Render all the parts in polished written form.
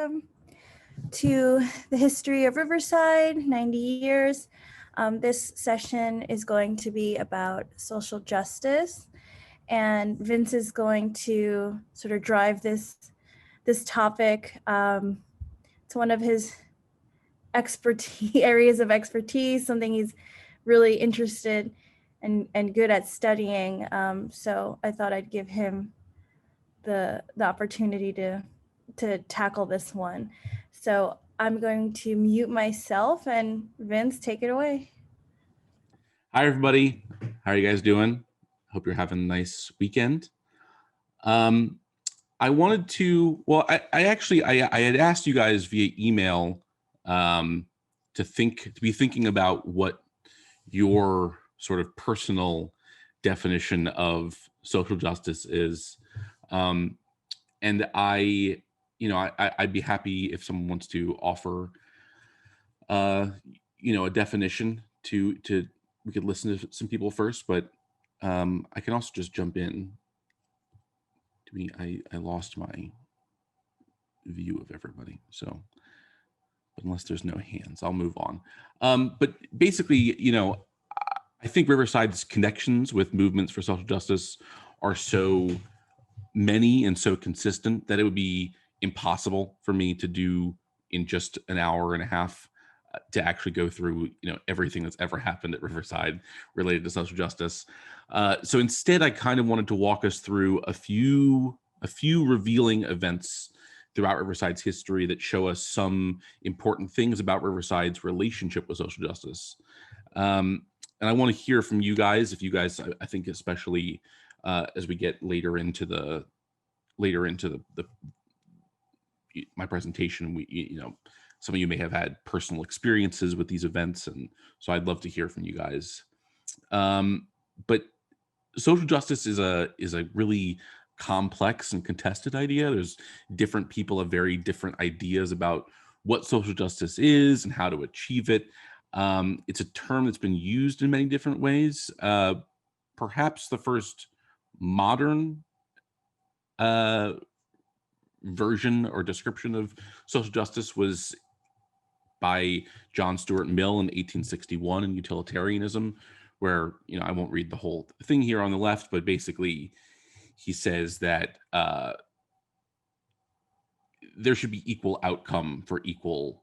welcome to the history of Riverside, 90 years. This session is going to be about social justice, and Vince is going to sort of drive this topic. It's one of his areas of expertise, something he's really interested and good at studying. So I thought I'd give him the opportunity to tackle this one. So I'm going to mute myself, and Vince, take it away. Hi, everybody. How are you guys doing? Hope you're having a nice weekend. I wanted to, well, I had asked you guys via email to be thinking about what your sort of personal definition of social justice is. And I'd be happy if someone wants to offer, a definition to we could listen to some people first, but I can also just jump in. I lost my view of everybody, so unless there's no hands, I'll move on. But basically, I think Riverside's connections with movements for social justice are so many and so consistent that it would be impossible for me to do in just an hour and a half to actually go through, everything that's ever happened at Riverside related to social justice. So instead, I kind of wanted to walk us through a few revealing events throughout Riverside's history that show us some important things about Riverside's relationship with social justice. And I want to hear from you guys, if you guys, I think especially as we get later into my presentation, some of you may have had personal experiences with these events, and so I'd love to hear from you guys. But social justice is a really complex and contested idea. There's different people have very different ideas about what social justice is and how to achieve it. It's a term that's been used in many different ways. Perhaps the first modern version or description of social justice was by John Stuart Mill in 1861 in Utilitarianism, where, I won't read the whole thing here on the left, but basically he says that there should be equal outcome for equal.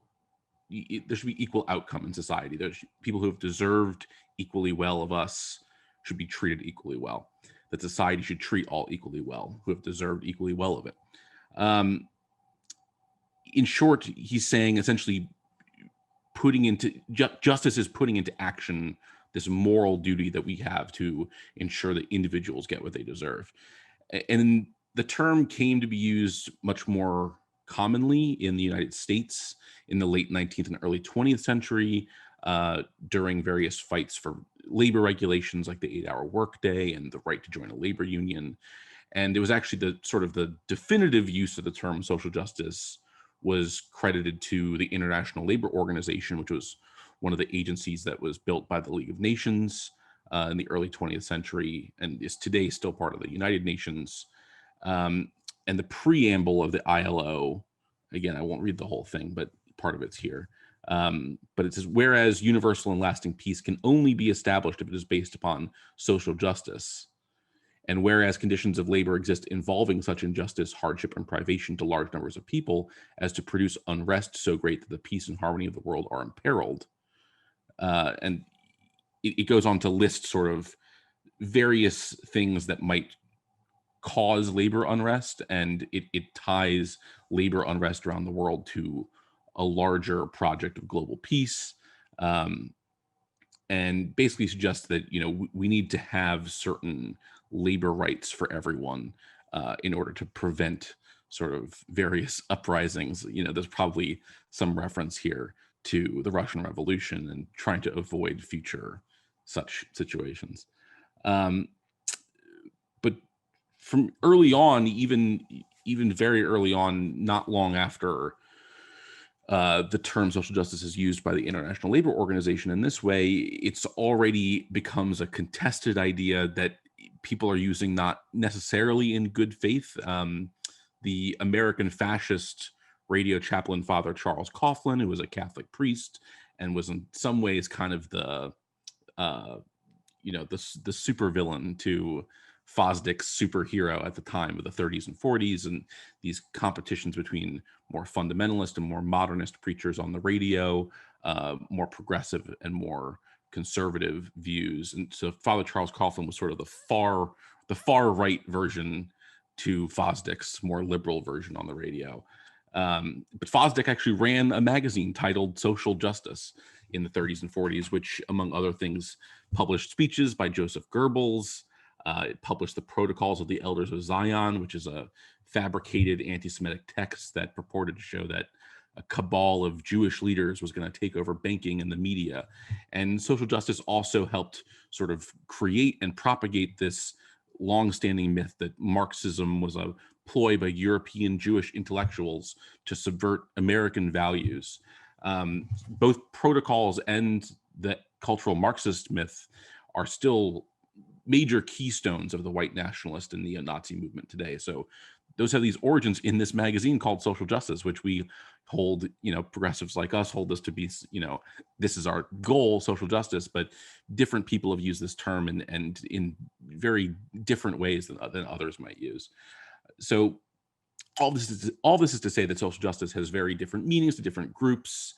There should be equal outcome in society. People who have deserved equally well of us should be treated equally well. That society should treat all equally well who have deserved equally well of it. In short, he's saying essentially justice is putting into action this moral duty that we have to ensure that individuals get what they deserve. And the term came to be used much more commonly in the United States in the late 19th and early 20th century during various fights for labor regulations like the 8-hour workday and the right to join a labor union. And it was actually the definitive use of the term social justice was credited to the International Labor Organization, which was one of the agencies that was built by the League of Nations in the early 20th century and is today still part of the United Nations. And the preamble of the ILO, again, I won't read the whole thing, but part of it's here. But it says, whereas universal and lasting peace can only be established if it is based upon social justice, and whereas conditions of labor exist involving such injustice, hardship, and privation to large numbers of people as to produce unrest so great that the peace and harmony of the world are imperiled. And it goes on to list sort of various things that might cause labor unrest, and it ties labor unrest around the world to a larger project of global peace, and basically suggests that we need to have certain labor rights for everyone in order to prevent sort of various uprisings. There's probably some reference here to the Russian Revolution and trying to avoid future such situations. But from early on, even very early on, not long after the term social justice is used by the International Labor Organization in this way, it's already becomes a contested idea that people are using not necessarily in good faith. The American fascist radio chaplain Father Charles Coughlin, who was a Catholic priest and was in some ways kind of the the supervillain to Fosdick's superhero at the time of the 30s and 40s, and these competitions between more fundamentalist and more modernist preachers on the radio, more progressive and more conservative views. And so Father Charles Coughlin was sort of the far right version to Fosdick's more liberal version on the radio. But Fosdick actually ran a magazine titled Social Justice in the 30s and 40s, which, among other things, published speeches by Joseph Goebbels. It published the Protocols of the Elders of Zion, which is a fabricated anti-Semitic text that purported to show that a cabal of Jewish leaders was going to take over banking and the media. And social justice also helped sort of create and propagate this longstanding myth that Marxism was a ploy by European Jewish intellectuals to subvert American values. Both Protocols and the cultural Marxist myth are still major keystones of the white nationalist and neo-Nazi movement today. So those have these origins in this magazine called Social Justice, which we hold, progressives like us hold this to be, this is our goal, social justice, but different people have used this term and in very different ways than others might use. So all this is to say that social justice has very different meanings to different groups,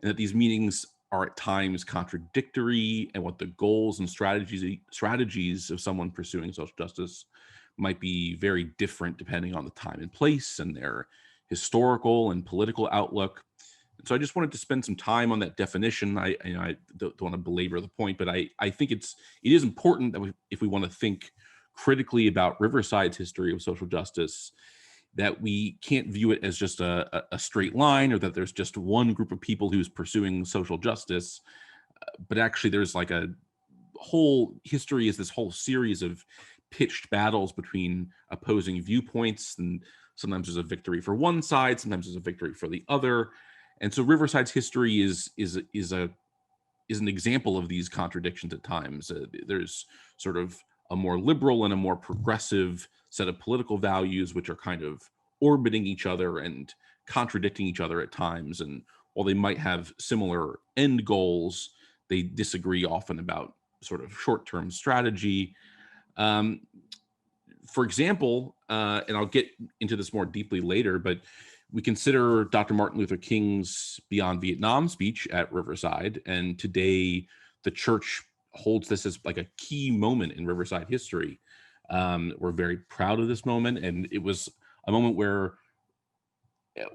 and that these meanings are at times contradictory, and what the goals and strategies of someone pursuing social justice might be very different depending on the time and place and their historical and political outlook. And so I just wanted to spend some time on that definition. I don't want to belabor the point, but I think it is important that if we want to think critically about Riverside's history of social justice, that we can't view it as just a straight line, or that there's just one group of people who's pursuing social justice, but actually there's like a whole history, is this whole series of pitched battles between opposing viewpoints, and sometimes there's a victory for one side, sometimes there's a victory for the other. And so Riverside's history is an example of these contradictions at times. There's sort of a more liberal and a more progressive set of political values, which are kind of orbiting each other and contradicting each other at times. And while they might have similar end goals, they disagree often about sort of short-term strategy. For example, and I'll get into this more deeply later, but we consider Dr. Martin Luther King's Beyond Vietnam speech at Riverside, and today the church holds this as like a key moment in Riverside history. We're very proud of this moment, and it was a moment where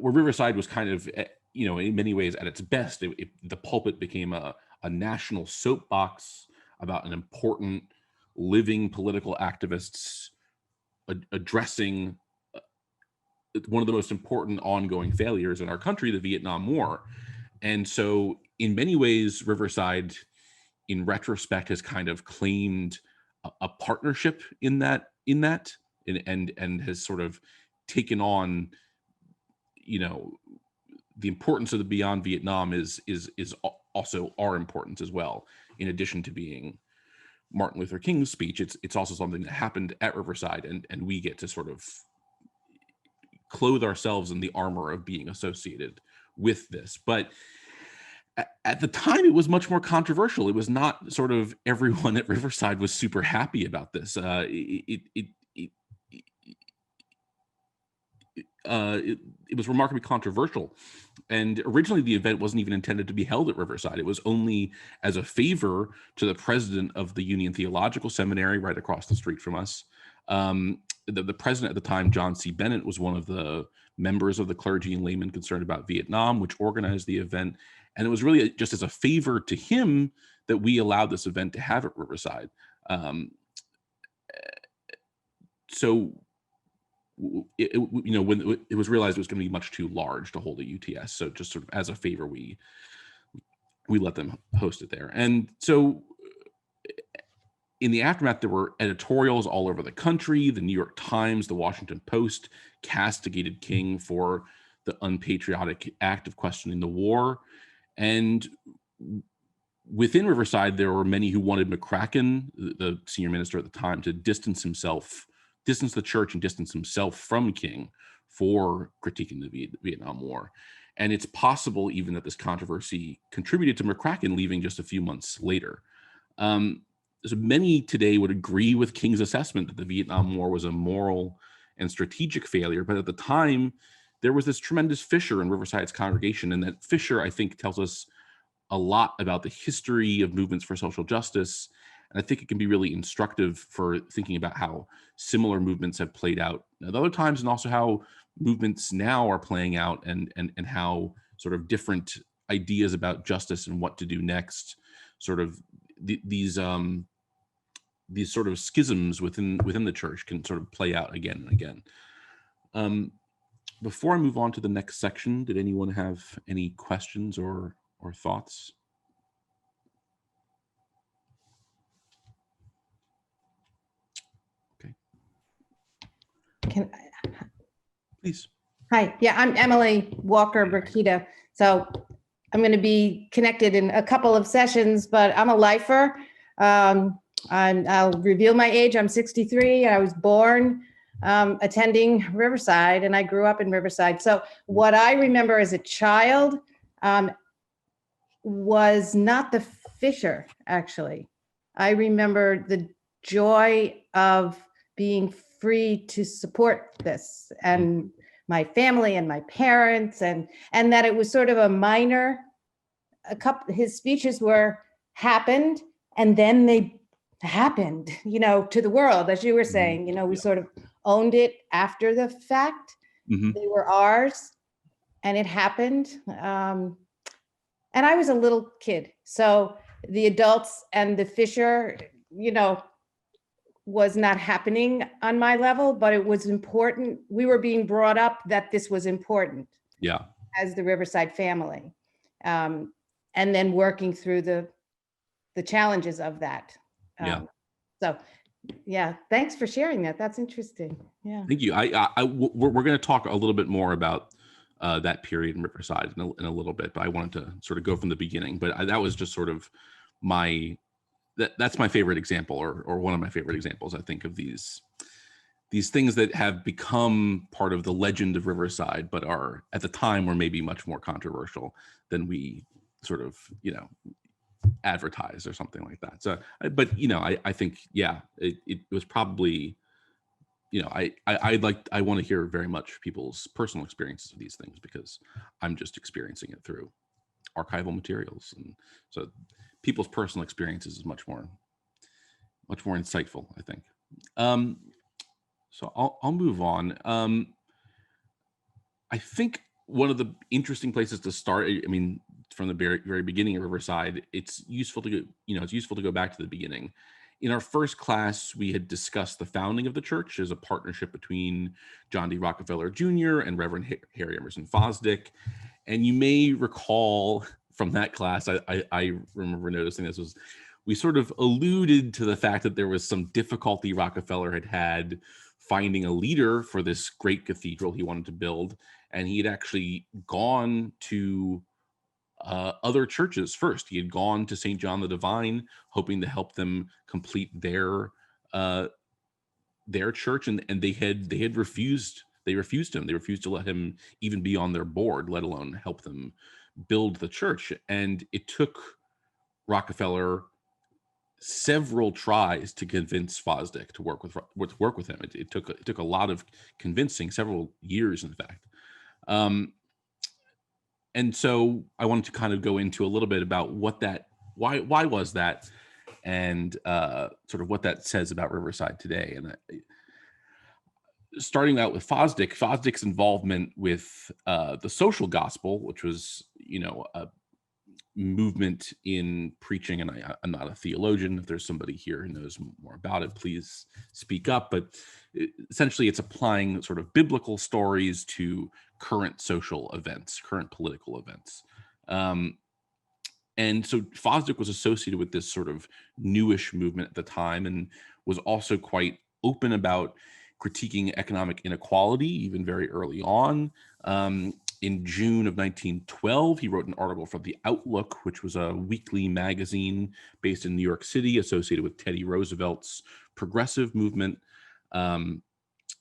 Riverside was kind of, in many ways at its best. The pulpit became a national soapbox about an important living political activists addressing one of the most important ongoing failures in our country, the Vietnam War. And so in many ways, Riverside, in retrospect, has kind of claimed a partnership in that and has sort of taken on, the importance of the Beyond Vietnam is also our importance as well. In addition to being Martin Luther King's speech, it's also something that happened at Riverside, and we get to sort of clothe ourselves in the armor of being associated with this. But at the time, it was much more controversial. It was not sort of everyone at Riverside was super happy about this. It was remarkably controversial. And originally, the event wasn't even intended to be held at Riverside. It was only as a favor to the president of the Union Theological Seminary right across the street from us. The president at the time, John C. Bennett, was one of the members of the clergy and laymen concerned about Vietnam, which organized the event. And it was really just as a favor to him that we allowed this event to have at Riverside. So when it was realized it was going to be much too large to hold at UTS, so just sort of as a favor, we let them host it there. And so in the aftermath, there were editorials all over the country. The New York Times, the Washington Post castigated King for the unpatriotic act of questioning the war. And within Riverside, there were many who wanted McCracken, the senior minister at the time, to distance the church and distance himself from King for critiquing the Vietnam War. And it's possible even that this controversy contributed to McCracken leaving just a few months later. So many today would agree with King's assessment that the Vietnam War was a moral and strategic failure, but at the time, there was this tremendous fissure in Riverside's congregation, and that fissure, I think, tells us a lot about the history of movements for social justice. And I think it can be really instructive for thinking about how similar movements have played out at other times, and also how movements now are playing out, and how sort of different ideas about justice and what to do next, sort of these sort of schisms within the church can sort of play out again and again. Before I move on to the next section, did anyone have any questions or thoughts? Okay. Please. Hi, yeah, I'm Emily Walker Burkita. So I'm going to be connected in a couple of sessions, but I'm a lifer. I'll reveal my age. I'm 63. I was born attending Riverside, and I grew up in Riverside. So what I remember as a child was not the fissure, actually. I remember the joy of being free to support this, and my family and my parents, and that it was sort of a minor, his speeches happened, and then they happened, to the world, as you were saying, we sort of owned it after the fact. They were ours, and it happened. And I was a little kid, so the adults and the fissure, was not happening on my level, but it was important. We were being brought up that this was important. Yeah. As the Riverside family, and then working through the challenges of that. So, yeah, thanks for sharing that. That's interesting. Yeah. Thank you. We're going to talk a little bit more about that period in Riverside in a little bit, but I wanted to sort of go from the beginning. But that was just sort of that's my favorite example, or one of my favorite examples, I think, of these things that have become part of the legend of Riverside, but are at the time were maybe much more controversial than we sort of, advertise or something like that. So, but I think, yeah, it was probably, I want to hear very much people's personal experiences of these things, because I'm just experiencing it through archival materials, and so people's personal experiences is much more insightful, I think. So I'll move on. I think one of the interesting places to start, I mean, from the very, very beginning of Riverside, it's useful to go back to the beginning. In our first class, we had discussed the founding of the church as a partnership between John D. Rockefeller Jr. and Reverend Harry Emerson Fosdick. And you may recall from that class, I remember noticing this, we sort of alluded to the fact that there was some difficulty Rockefeller had finding a leader for this great cathedral he wanted to build. And he had actually gone to other churches first. He had gone to St. John the Divine, hoping to help them complete their church, and they had refused. They refused him. They refused to let him even be on their board, let alone help them build the church. And it took Rockefeller several tries to convince Fosdick to work with him. It took a lot of convincing, several years, in fact. And so I wanted to kind of go into a little bit about why was that, and sort of what that says about Riverside today. And starting out with Fosdick's involvement with the social gospel, which was, a movement in preaching. And I'm not a theologian. If there's somebody here who knows more about it, please speak up. But essentially, it's applying sort of biblical stories to current social events, current political events. And so Fosdick was associated with this sort of newish movement at the time, and was also quite open about critiquing economic inequality, even very early on. In June of 1912, he wrote an article for The Outlook, which was a weekly magazine based in New York City, associated with Teddy Roosevelt's progressive movement.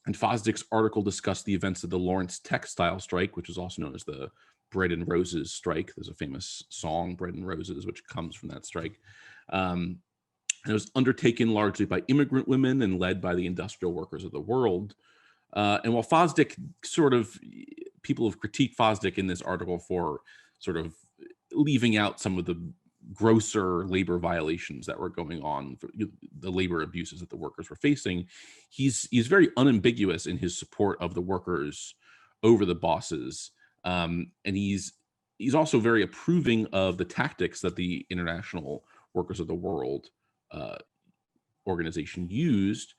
And Fosdick's article discussed the events of the Lawrence Textile Strike, which is also known as the Bread and Roses Strike. There's a famous song, Bread and Roses, which comes from that strike. And it was undertaken largely by immigrant women and led by the industrial workers of the world. And while Fosdick people have critiqued Fosdick in this article for sort of leaving out some of the grosser labor violations that were going on, the labor abuses that the workers were facing, he's very unambiguous in his support of the workers over the bosses, and he's also very approving of the tactics that the International Workers of the World organization used.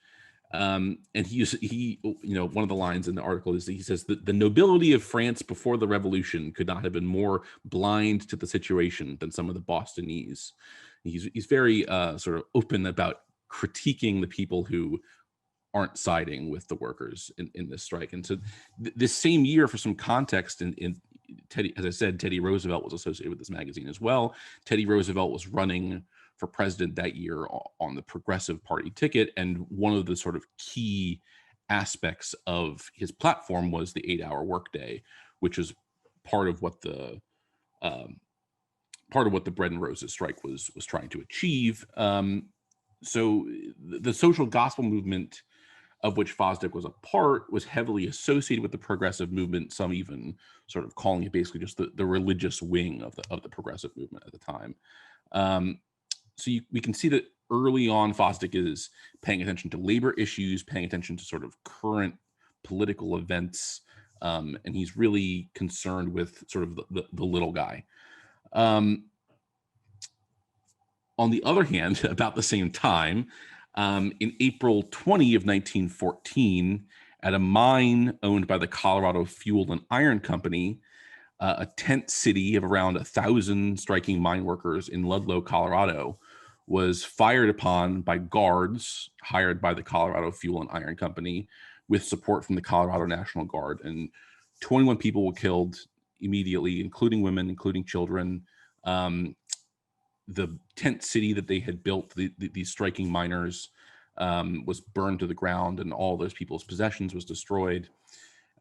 And one of the lines in the article is that he says that the nobility of France before the revolution could not have been more blind to the situation than some of the Bostonese. He's very sort of open about critiquing the people who aren't siding with the workers in this strike. And so this same year, for some context, in Teddy, as I said, Teddy Roosevelt was associated with this magazine as well. Teddy Roosevelt was running for president that year on the Progressive Party ticket. And one of the sort of key aspects of his platform was the 8-hour workday, which is part of what the Bread and Roses strike was trying to achieve. So the social gospel movement, of which Fosdick was a part, was heavily associated with the progressive movement, some even sort of calling it basically just the religious wing of the progressive movement at the time. So we can see that early on, Fosdick is paying attention to labor issues, paying attention to sort of current political events, and he's really concerned with sort of the little guy. On the other hand, about the same time, in April 20 of 1914, at a mine owned by the Colorado Fuel and Iron Company, a tent city of around 1,000 striking mine workers in Ludlow, Colorado, was fired upon by guards hired by the Colorado Fuel and Iron Company with support from the Colorado National Guard. And 21 people were killed immediately, including women, including children. The tent city that they had built, these striking miners, was burned to the ground, and all those people's possessions was destroyed.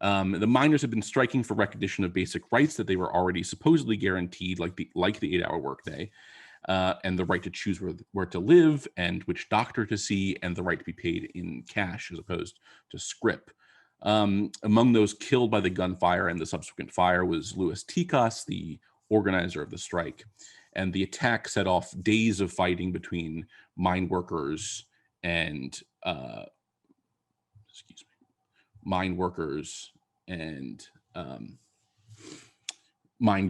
The miners had been striking for recognition of basic rights that they were already supposedly guaranteed, like the 8-hour workday, and the right to choose where to live and which doctor to see, and the right to be paid in cash as opposed to scrip. Among those killed by the gunfire and the subsequent fire was Louis Tikas, the organizer of the strike. And the attack set off days of fighting between mine workers and mine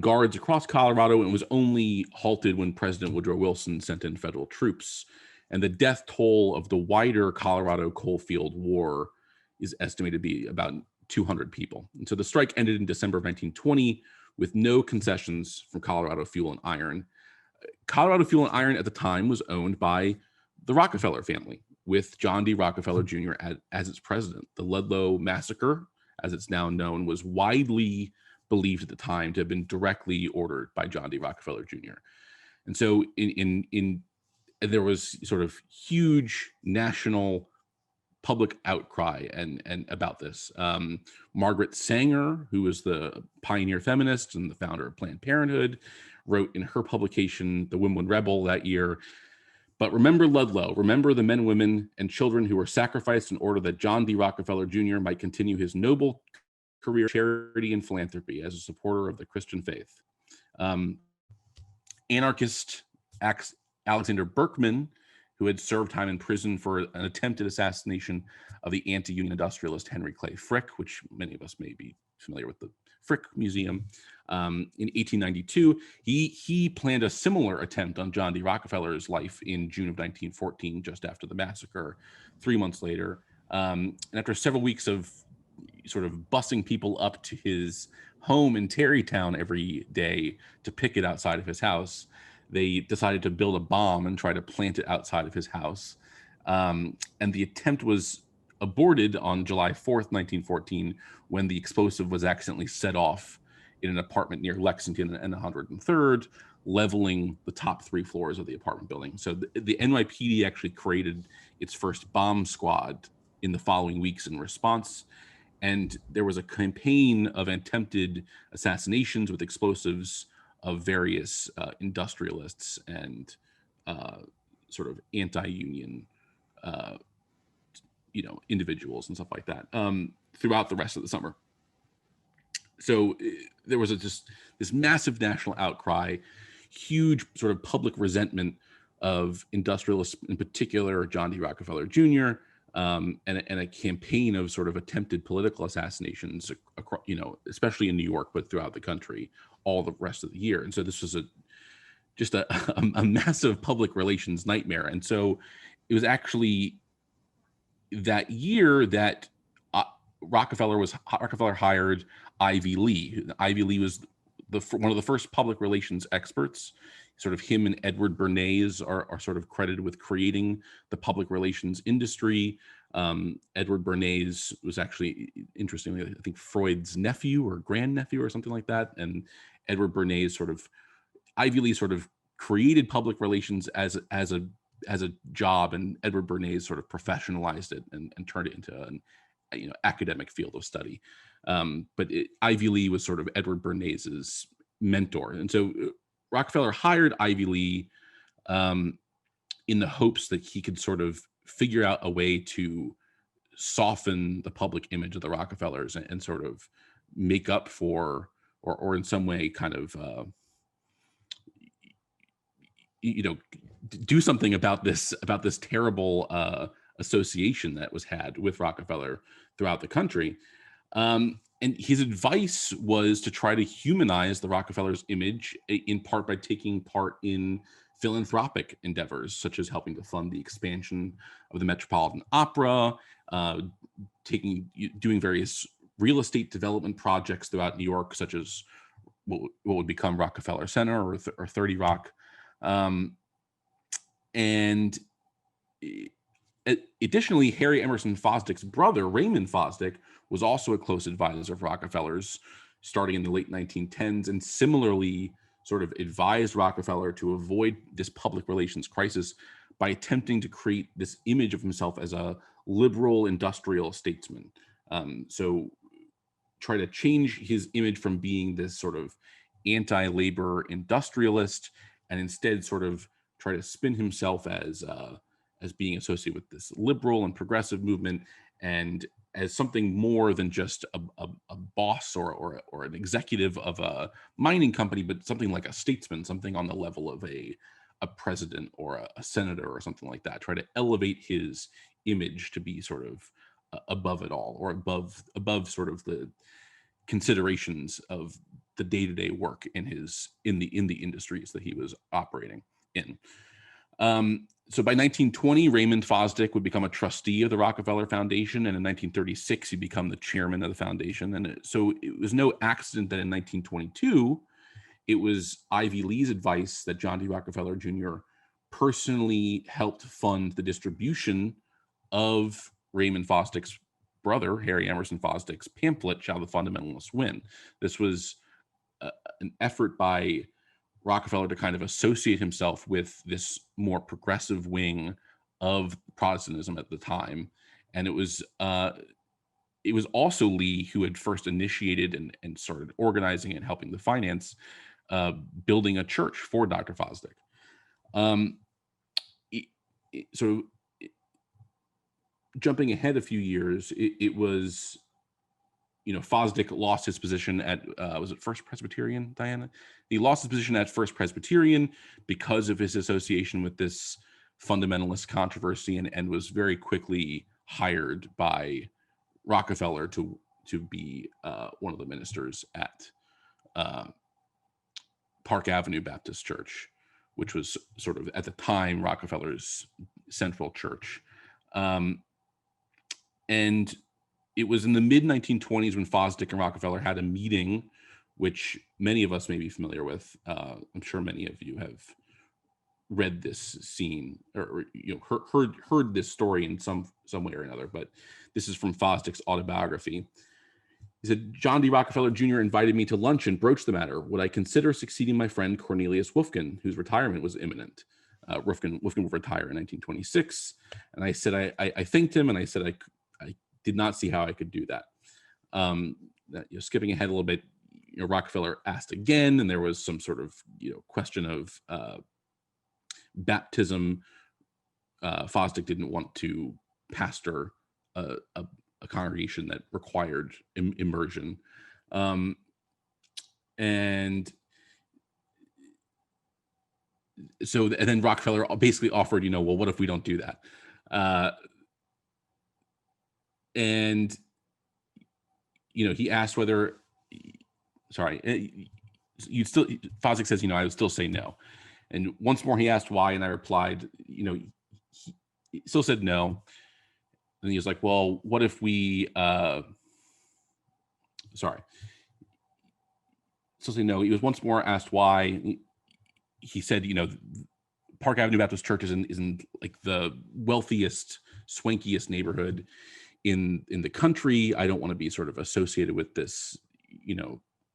guards across Colorado, and was only halted when President Woodrow Wilson sent in federal troops. And the death toll of the wider Colorado Coalfield War is estimated to be about 200 people. And so the strike ended in December of 1920 with no concessions from Colorado Fuel and Iron. Colorado Fuel and Iron at the time was owned by the Rockefeller family, with John D. Rockefeller Jr. as its president. The Ludlow Massacre, as it's now known, was widely believed at the time to have been directly ordered by John D. Rockefeller Jr. And so there was sort of huge national public outcry and about this. Margaret Sanger, who was the pioneer feminist and the founder of Planned Parenthood, wrote in her publication, The Wimwood Rebel, that year, "But remember Ludlow, remember the men, women, and children who were sacrificed in order that John D. Rockefeller Jr. might continue his noble career of charity and philanthropy as a supporter of the Christian faith." Anarchist Alexander Berkman, who had served time in prison for an attempted assassination of the anti-union industrialist Henry Clay Frick, which many of us may be familiar with the Frick Museum, in 1892, he planned a similar attempt on John D. Rockefeller's life in June of 1914, just after the massacre, 3 months later. And after several weeks of sort of bussing people up to his home in Tarrytown every day to pick it outside of his house, they decided to build a bomb and try to plant it outside of his house. And the attempt was aborted on July 4th, 1914, when the explosive was accidentally set off in an apartment near Lexington and 103rd, leveling the top 3 floors of the apartment building. So the NYPD actually created its first bomb squad in the following weeks in response. And there was a campaign of attempted assassinations with explosives of various industrialists and sort of anti-union, individuals and stuff like that throughout the rest of the summer. So there was just this massive national outcry, huge sort of public resentment of industrialists, in particular John D. Rockefeller Jr., and a campaign of sort of attempted political assassinations, especially in New York, but throughout the country, all the rest of the year. And so this was just a massive public relations nightmare. And so it was actually that year that Rockefeller hired Ivy Lee. Ivy Lee was one of the first public relations experts. Sort of him and Edward Bernays are sort of credited with creating the public relations industry. Edward Bernays was actually, interestingly, I think Freud's nephew or grandnephew or something like that. And Edward Bernays Ivy Lee sort of created public relations as a job, and Edward Bernays sort of professionalized it and turned it into an academic field of study. But Ivy Lee was sort of Edward Bernays's mentor. And so Rockefeller hired Ivy Lee in the hopes that he could sort of figure out a way to soften the public image of the Rockefellers and sort of make up for, or in some way kind of, do something about this terrible association that was had with Rockefeller throughout the country. And his advice was to try to humanize the Rockefellers' image, in part by taking part in philanthropic endeavors, such as helping to fund the expansion of the Metropolitan Opera, doing various real estate development projects throughout New York, such as what would become Rockefeller Center or 30 Rock. And additionally, Harry Emerson Fosdick's brother, Raymond Fosdick, was also a close advisor of Rockefeller's starting in the late 1910s, and similarly sort of advised Rockefeller to avoid this public relations crisis by attempting to create this image of himself as a liberal industrial statesman. So try to change his image from being this sort of anti-labor industrialist, and instead sort of try to spin himself as being associated with this liberal and progressive movement, and as something more than just a boss or an executive of a mining company, but something like a statesman, something on the level of a president or a senator or something like that. Try to elevate his image to be sort of above it all, or above sort of the considerations of the day-to-day work in the industries that he was operating in. So by 1920, Raymond Fosdick would become a trustee of the Rockefeller Foundation, and in 1936, he'd become the chairman of the foundation. And so it was no accident that in 1922, it was Ivy Lee's advice that John D. Rockefeller Jr. personally helped fund the distribution of Raymond Fosdick's brother, Harry Emerson Fosdick's pamphlet, Shall the Fundamentalists Win? This was an effort by Rockefeller to kind of associate himself with this more progressive wing of Protestantism at the time. And it was also Lee who had first initiated and started organizing and helping to finance building a church for Dr. Fosdick. So jumping ahead a few years, it was, Fosdick lost his position at, was it First Presbyterian, Diana? He lost his position at First Presbyterian because of his association with this fundamentalist controversy, and was very quickly hired by Rockefeller to be one of the ministers at Park Avenue Baptist Church, which was sort of at the time Rockefeller's central church. And it was in the mid-1920s when Fosdick and Rockefeller had a meeting, which many of us may be familiar with. I'm sure many of you have read this scene or heard this story in some way or another, but this is from Fosdick's autobiography. He said, John D. Rockefeller Jr. invited me to lunch and broached the matter. Would I consider succeeding my friend Cornelius Wolfkin, whose retirement was imminent? Wolfkin would retire in 1926. And I said, I thanked him, and I said did not see how I could do that. Skipping ahead a little bit, Rockefeller asked again, and there was some sort of question of baptism. Fosdick didn't want to pastor a congregation that required immersion, and then Rockefeller basically offered, well, what if we don't do that? And he asked whether, Fosdick says, I would still say no. And once more he asked why, and I replied, he still said no. And he was like, well, what if we, still say no. He was once more asked why. He said, Park Avenue Baptist Church isn't like the wealthiest, swankiest neighborhood in the country. I don't want to be sort of associated with this,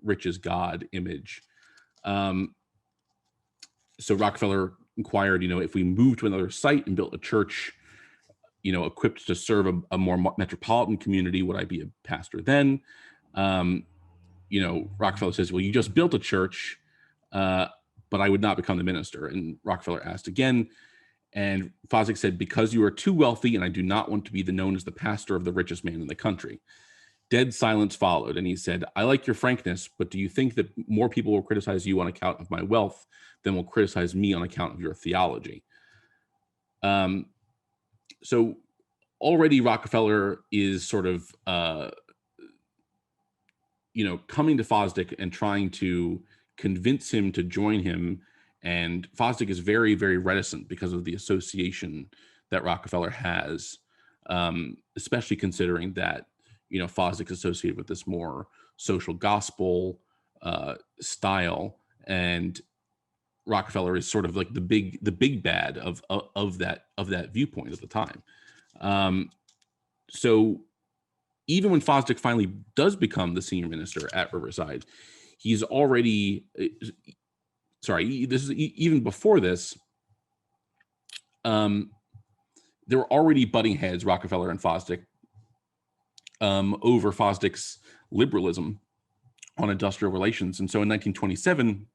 rich as God image. So Rockefeller inquired, if we moved to another site and built a church, equipped to serve a more metropolitan community, would I be a pastor then? Rockefeller says, well, you just built a church, but I would not become the minister. And Rockefeller asked again, and Fosdick said, because you are too wealthy and I do not want to be known as the pastor of the richest man in the country. Dead silence followed, and he said, I like your frankness, but do you think that more people will criticize you on account of my wealth than will criticize me on account of your theology? So already Rockefeller is sort of, coming to Fosdick and trying to convince him to join him. And Fosdick is very, very reticent because of the association that Rockefeller has, especially considering that, Fosdick's associated with this more social gospel style, and Rockefeller is sort of like the big bad of that viewpoint at the time. So even when Fosdick finally does become the senior minister at Riverside, he's already, this is even before this, there were already butting heads, Rockefeller and Fosdick, over Fosdick's liberalism on industrial relations. And so in 1927,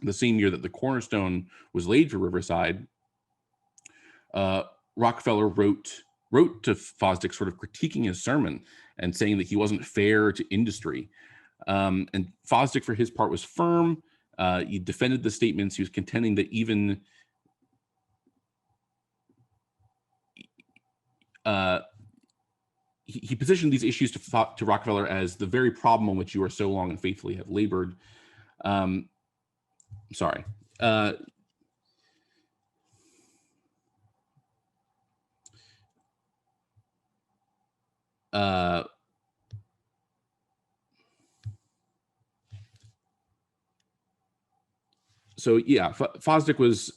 the same year that the cornerstone was laid for Riverside, Rockefeller wrote to Fosdick sort of critiquing his sermon and saying that he wasn't fair to industry. And Fosdick, for his part, was firm. He defended the statements. He was contending that even he positioned these issues to Rockefeller as the very problem on which you are so long and faithfully have labored. Fosdick was,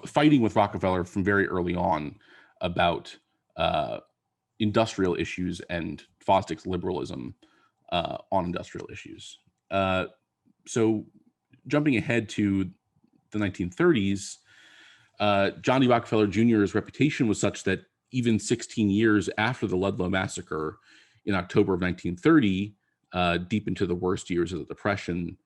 fighting with Rockefeller from very early on about industrial issues and Fosdick's liberalism on industrial issues. So jumping ahead to the 1930s, John D. Rockefeller Jr.'s reputation was such that even 16 years after the Ludlow Massacre in October of 1930, deep into the worst years of the Depression,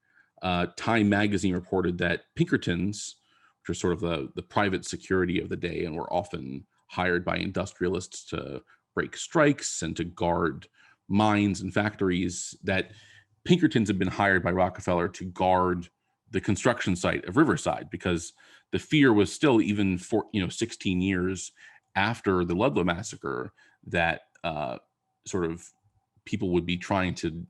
Time magazine reported that Pinkertons, which are sort of the private security of the day and were often hired by industrialists to break strikes and to guard mines and factories, that Pinkertons had been hired by Rockefeller to guard the construction site of Riverside, because the fear was still, even for 16 years after the Ludlow Massacre, that sort of people would be trying to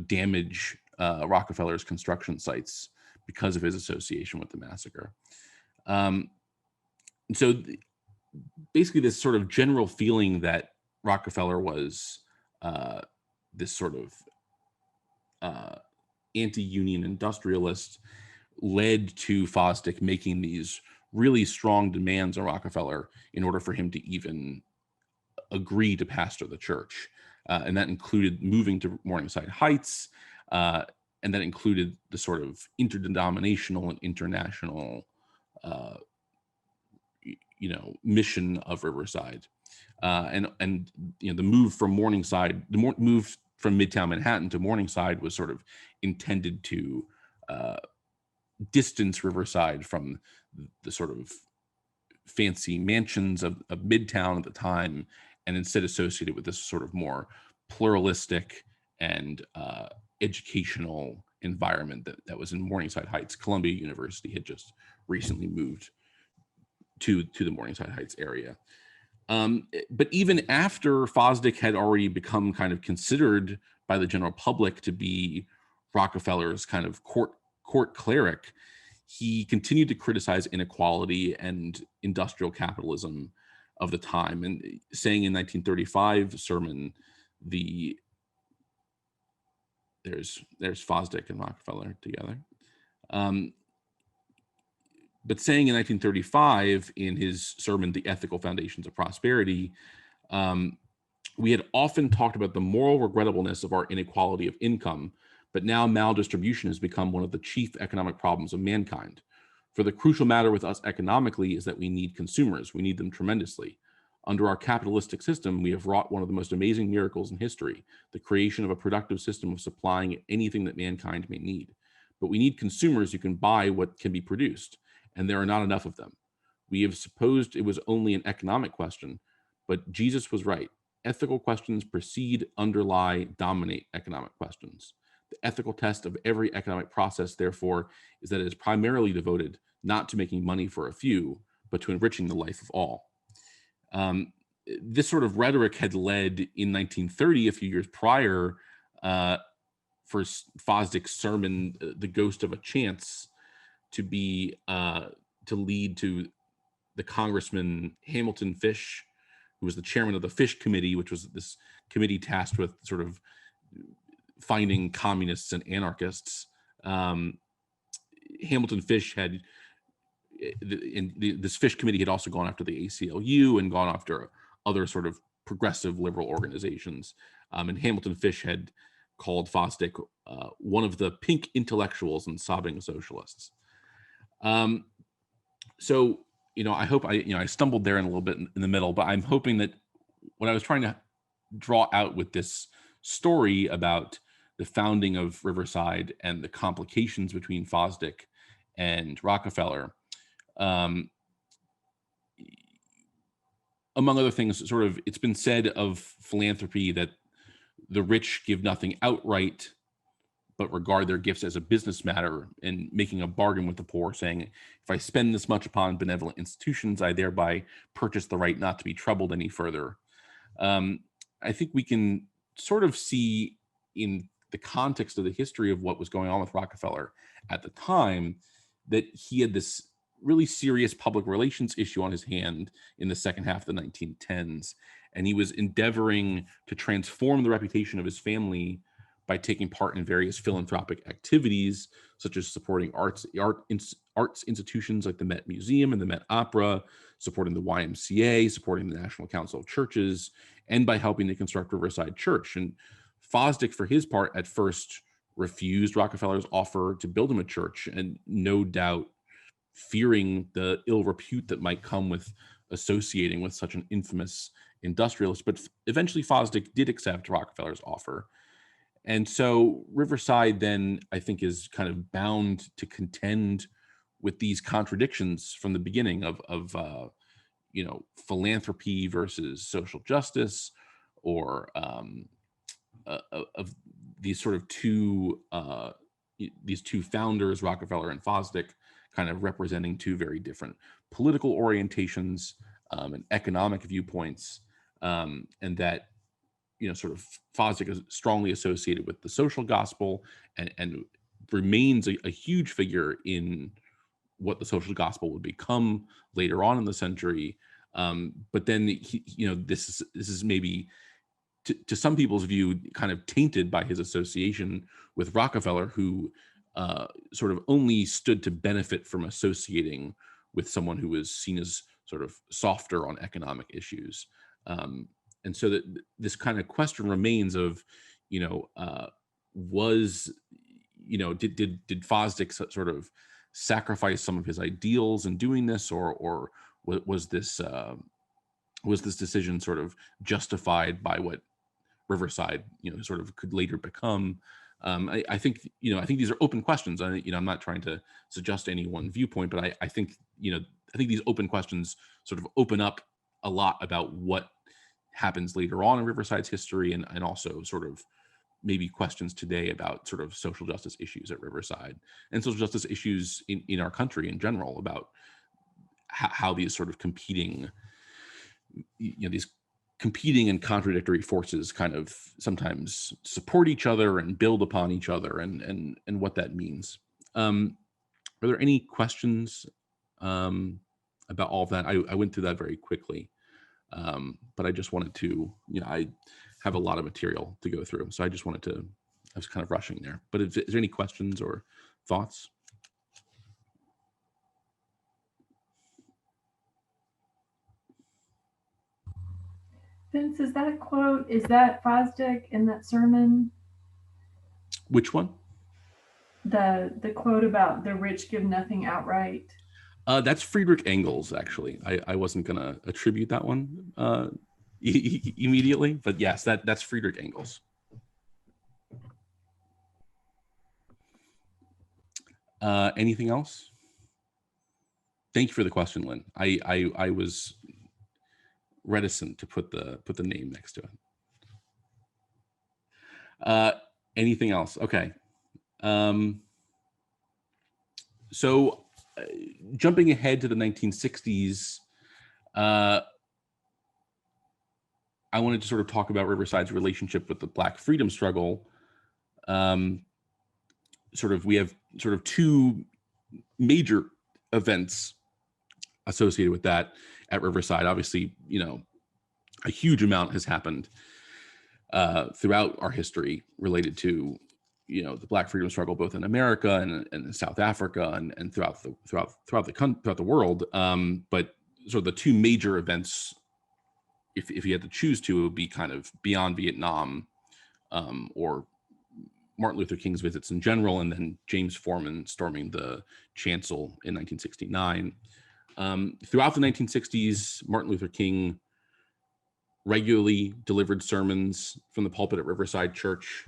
damage Rockefeller's construction sites because of his association with the massacre. So basically this sort of general feeling that Rockefeller was this sort of anti-union industrialist led to Fosdick making these really strong demands on Rockefeller in order for him to even agree to pastor the church. And that included moving to Morningside Heights, and that included the sort of interdenominational and international mission of Riverside. And you know, the move from Morningside, move from Midtown Manhattan to Morningside was sort of intended to distance Riverside from the sort of fancy mansions of Midtown at the time, and instead associated with this sort of more pluralistic and educational environment that was in Morningside Heights. Columbia University had just recently moved to the Morningside Heights area. But even after Fosdick had already become kind of considered by the general public to be Rockefeller's kind of court cleric, he continued to criticize inequality and industrial capitalism of the time, and saying in 1935 sermon, there's Fosdick and Rockefeller together. But saying in 1935 in his sermon, The Ethical Foundations of Prosperity, we had often talked about the moral regrettableness of our inequality of income, but now maldistribution has become one of the chief economic problems of mankind. For the crucial matter with us economically is that we need consumers. We need them tremendously. Under our capitalistic system, we have wrought one of the most amazing miracles in history, the creation of a productive system of supplying anything that mankind may need. But we need consumers who can buy what can be produced, and there are not enough of them. We have supposed it was only an economic question, but Jesus was right. Ethical questions precede, underlie, dominate economic questions. The ethical test of every economic process, therefore, is that it is primarily devoted not to making money for a few, but to enriching the life of all. This sort of rhetoric had led in 1930, a few years prior, for Fosdick's sermon, The Ghost of a Chance, to lead to the Congressman Hamilton Fish, who was the chairman of the Fish Committee, which was this committee tasked with sort of finding communists and anarchists. Hamilton Fish had, this Fish Committee had also gone after the ACLU and gone after other sort of progressive liberal organizations. And Hamilton Fish had called Fosdick one of the pink intellectuals and sobbing socialists. So, I hope I stumbled there in a little bit in the middle, but I'm hoping that what I was trying to draw out with this story about the founding of Riverside and the complications between Fosdick and Rockefeller, among other things, sort of, it's been said of philanthropy that the rich give nothing outright, but regard their gifts as a business matter, and making a bargain with the poor, saying, if I spend this much upon benevolent institutions, I thereby purchase the right not to be troubled any further. I think we can sort of see in the context of the history of what was going on with Rockefeller at the time, that he had this really serious public relations issue on his hand in the second half of the 1910s. And he was endeavoring to transform the reputation of his family by taking part in various philanthropic activities, such as supporting arts institutions like the Met Museum and the Met Opera, supporting the YMCA, supporting the National Council of Churches, and by helping to construct Riverside Church. And Fosdick, for his part, at first refused Rockefeller's offer to build him a church, and no doubt fearing the ill repute that might come with associating with such an infamous industrialist. But eventually Fosdick did accept Rockefeller's offer. And so Riverside then, I think, is kind of bound to contend with these contradictions from the beginning of philanthropy versus social justice, or of these sort of these two founders, Rockefeller and Fosdick, kind of representing two very different political orientations and economic viewpoints, and that sort of Fosdick is strongly associated with the social gospel, and remains a huge figure in what the social gospel would become later on in the century. But then this is maybe to some people's view kind of tainted by his association with Rockefeller, who sort of only stood to benefit from associating with someone who was seen as sort of softer on economic issues. And so that this kind of question remains of, did Fosdick sort of sacrifice some of his ideals in doing this, or was this was this decision sort of justified by what Riverside, sort of could later become? I think, I think these are open questions. I'm not trying to suggest any one viewpoint, but I think, I think these open questions sort of open up a lot about what happens later on in Riverside's history, and also sort of maybe questions today about sort of social justice issues at Riverside and social justice issues in our country in general, about how these sort of competing, these competing and contradictory forces kind of sometimes support each other and build upon each other, and what that means. Are there any questions about all of that? I went through that very quickly, but I just wanted to, I have a lot of material to go through, so I just wanted to, I was kind of rushing there. But is there any questions or thoughts? Vince, is that quote, is that Fosdick in that sermon? Which one? The quote about the rich give nothing outright. That's Friedrich Engels, actually. I wasn't going to attribute that one immediately, but yes, that's Friedrich Engels. Anything else? Thank you for the question, Lynn. I was reticent to put the name next to it. Anything else? Okay. So jumping ahead to the 1960s, I wanted to sort of talk about Riverside's relationship with the Black freedom struggle. We have sort of two major events associated with that at Riverside. Obviously, a huge amount has happened throughout our history related to, the Black freedom struggle, both in America and in South Africa and throughout the world. But sort of the two major events, if you had to choose two, it would be kind of beyond Vietnam, or Martin Luther King's visits in general, and then James Forman storming the chancel in 1969. Throughout the 1960s, Martin Luther King regularly delivered sermons from the pulpit at Riverside Church,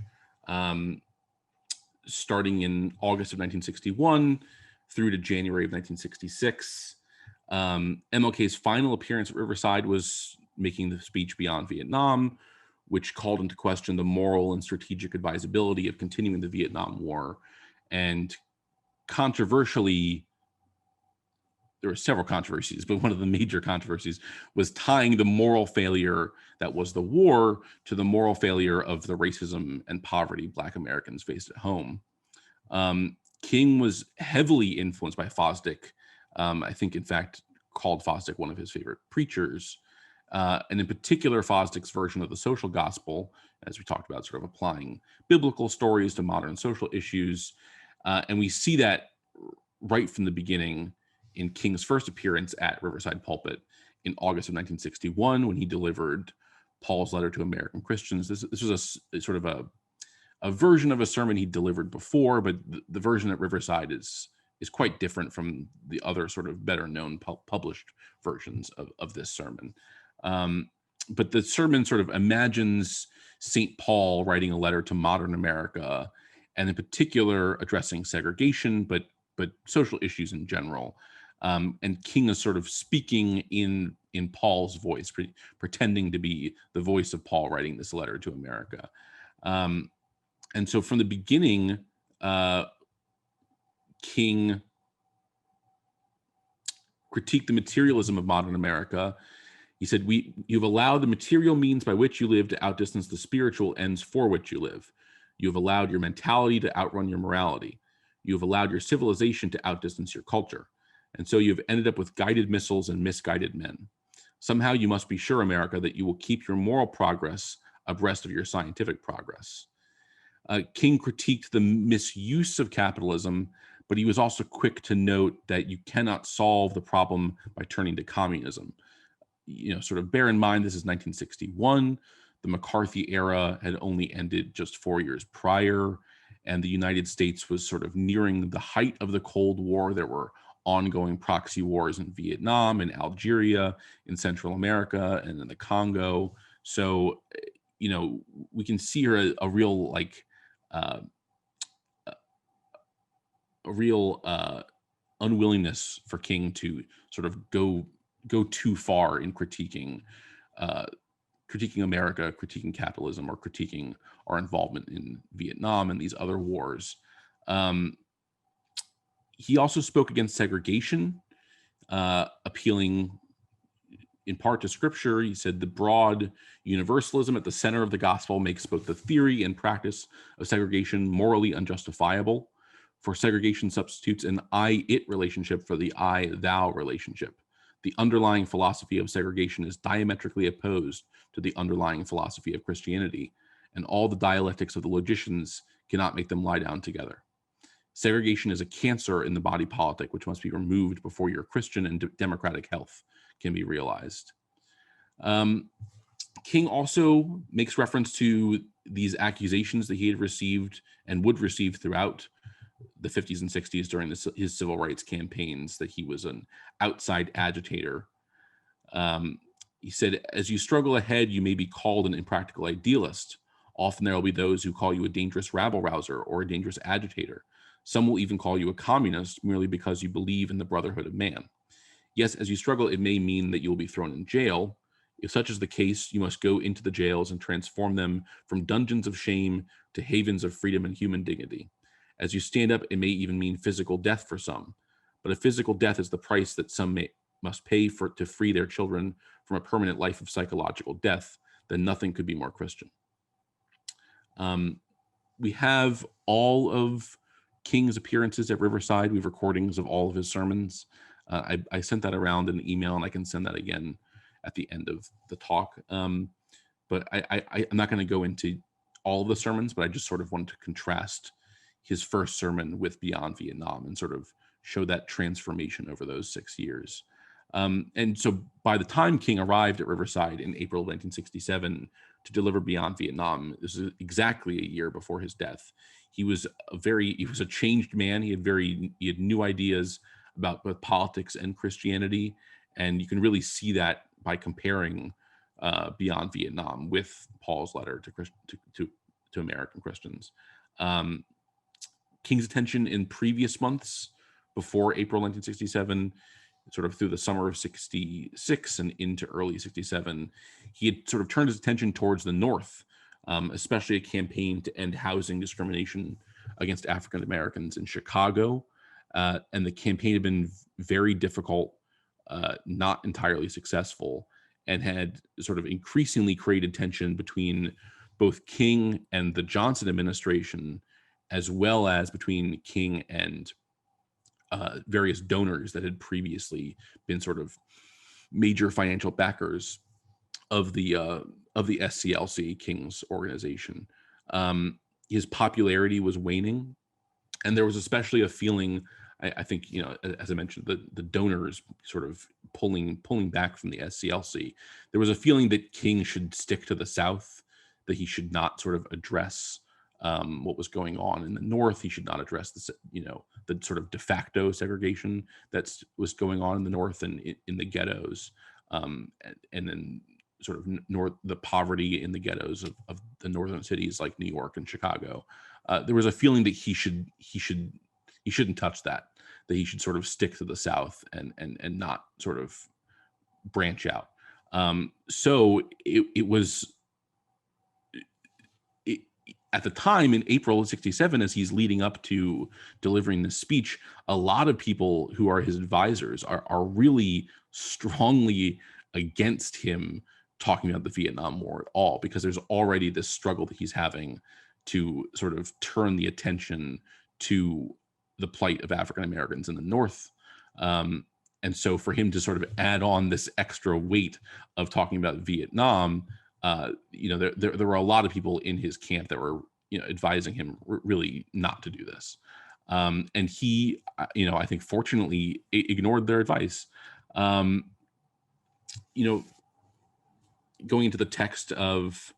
starting in August of 1961 through to January of 1966. MLK's final appearance at Riverside was making the speech Beyond Vietnam, which called into question the moral and strategic advisability of continuing the Vietnam War. And controversially, there were several controversies, but one of the major controversies was tying the moral failure that was the war to the moral failure of the racism and poverty Black Americans faced at home. King was heavily influenced by Fosdick. I think, in fact, called Fosdick one of his favorite preachers. And in particular, Fosdick's version of the social gospel, as we talked about, sort of applying biblical stories to modern social issues. And we see that right from the beginning in King's first appearance at Riverside Pulpit in August of 1961, when he delivered Paul's letter to American Christians. This was a sort of a version of a sermon he delivered before, but the version at Riverside is quite different from the other sort of better known published versions of this sermon. But the sermon sort of imagines St. Paul writing a letter to modern America, and in particular addressing segregation, but social issues in general. And King is sort of speaking in Paul's voice, pretending to be the voice of Paul writing this letter to America. And so from the beginning, King critiqued the materialism of modern America. He said, you've allowed the material means by which you live to outdistance the spiritual ends for which you live. You have allowed your mentality to outrun your morality. You have allowed your civilization to outdistance your culture. And so you've ended up with guided missiles and misguided men. Somehow you must be sure, America, that you will keep your moral progress abreast of your scientific progress. King critiqued the misuse of capitalism, but he was also quick to note that you cannot solve the problem by turning to communism. Sort of bear in mind, this is 1961. The McCarthy era had only ended just 4 years prior, and the United States was sort of nearing the height of the Cold War. There were ongoing proxy wars in Vietnam and Algeria, in Central America, and in the Congo. So, you know, we can see here a real like a real unwillingness for King to sort of go too far in critiquing America, critiquing capitalism, or critiquing our involvement in Vietnam and these other wars. He also spoke against segregation, appealing in part to scripture. He said the broad universalism at the center of the gospel makes both the theory and practice of segregation morally unjustifiable, for segregation substitutes an I-it relationship for the I-thou relationship. The underlying philosophy of segregation is diametrically opposed to the underlying philosophy of Christianity, and all the dialectics of the logicians cannot make them lie down together. Segregation is a cancer in the body politic, which must be removed before your Christian and democratic health can be realized. King also makes reference to these accusations that he had received and would receive throughout the 50s and 60s during his civil rights campaigns, that he was an outside agitator. He said, as you struggle ahead, you may be called an impractical idealist. Often there will be those who call you a dangerous rabble-rouser or a dangerous agitator. Some will even call you a communist merely because you believe in the brotherhood of man. Yes, as you struggle, it may mean that you will be thrown in jail. If such is the case, you must go into the jails and transform them from dungeons of shame to havens of freedom and human dignity. As you stand up, it may even mean physical death for some. But if physical death is the price that some must pay to free their children from a permanent life of psychological death, then nothing could be more Christian. We have all of King's appearances at Riverside. We have recordings of all of his sermons. I sent that around in an email, and I can send that again at the end of the talk. But I'm not going to go into all of the sermons, but I just sort of wanted to contrast his first sermon with Beyond Vietnam and sort of show that transformation over those 6 years. And so by the time King arrived at Riverside in April of 1967 to deliver Beyond Vietnam, this is exactly a year before his death. He was a changed man. He had new ideas about both politics and Christianity. And you can really see that by comparing Beyond Vietnam with Paul's letter to American Christians. King's attention in previous months before April 1967, sort of through the summer of 66 and into early 67, he had sort of turned his attention towards the North, especially a campaign to end housing discrimination against African Americans in Chicago. And the campaign had been very difficult, not entirely successful, and had sort of increasingly created tension between both King and the Johnson administration, as well as between King and various donors that had previously been sort of major financial backers of the SCLC, King's organization. His popularity was waning, and there was especially a feeling, I think, you know, as I mentioned, the donors sort of pulling back from the SCLC. There was a feeling that King should stick to the South, that he should not sort of address what was going on in the North. He should not address the sort of de facto segregation that was going on in the North and in the ghettos, and then sort of the poverty in the ghettos of the northern cities like New York and Chicago. There was a feeling that he shouldn't touch that he should sort of stick to the South and not sort of branch out. So it was at the time in April of 67, as he's leading up to delivering this speech, a lot of people who are his advisors are really strongly against him talking about the Vietnam War at all, because there's already this struggle that he's having to sort of turn the attention to the plight of African Americans in the North. And so for him to sort of add on this extra weight of talking about Vietnam, there were a lot of people in his camp that were, advising him really not to do this. And he, I think fortunately ignored their advice. Going into the text of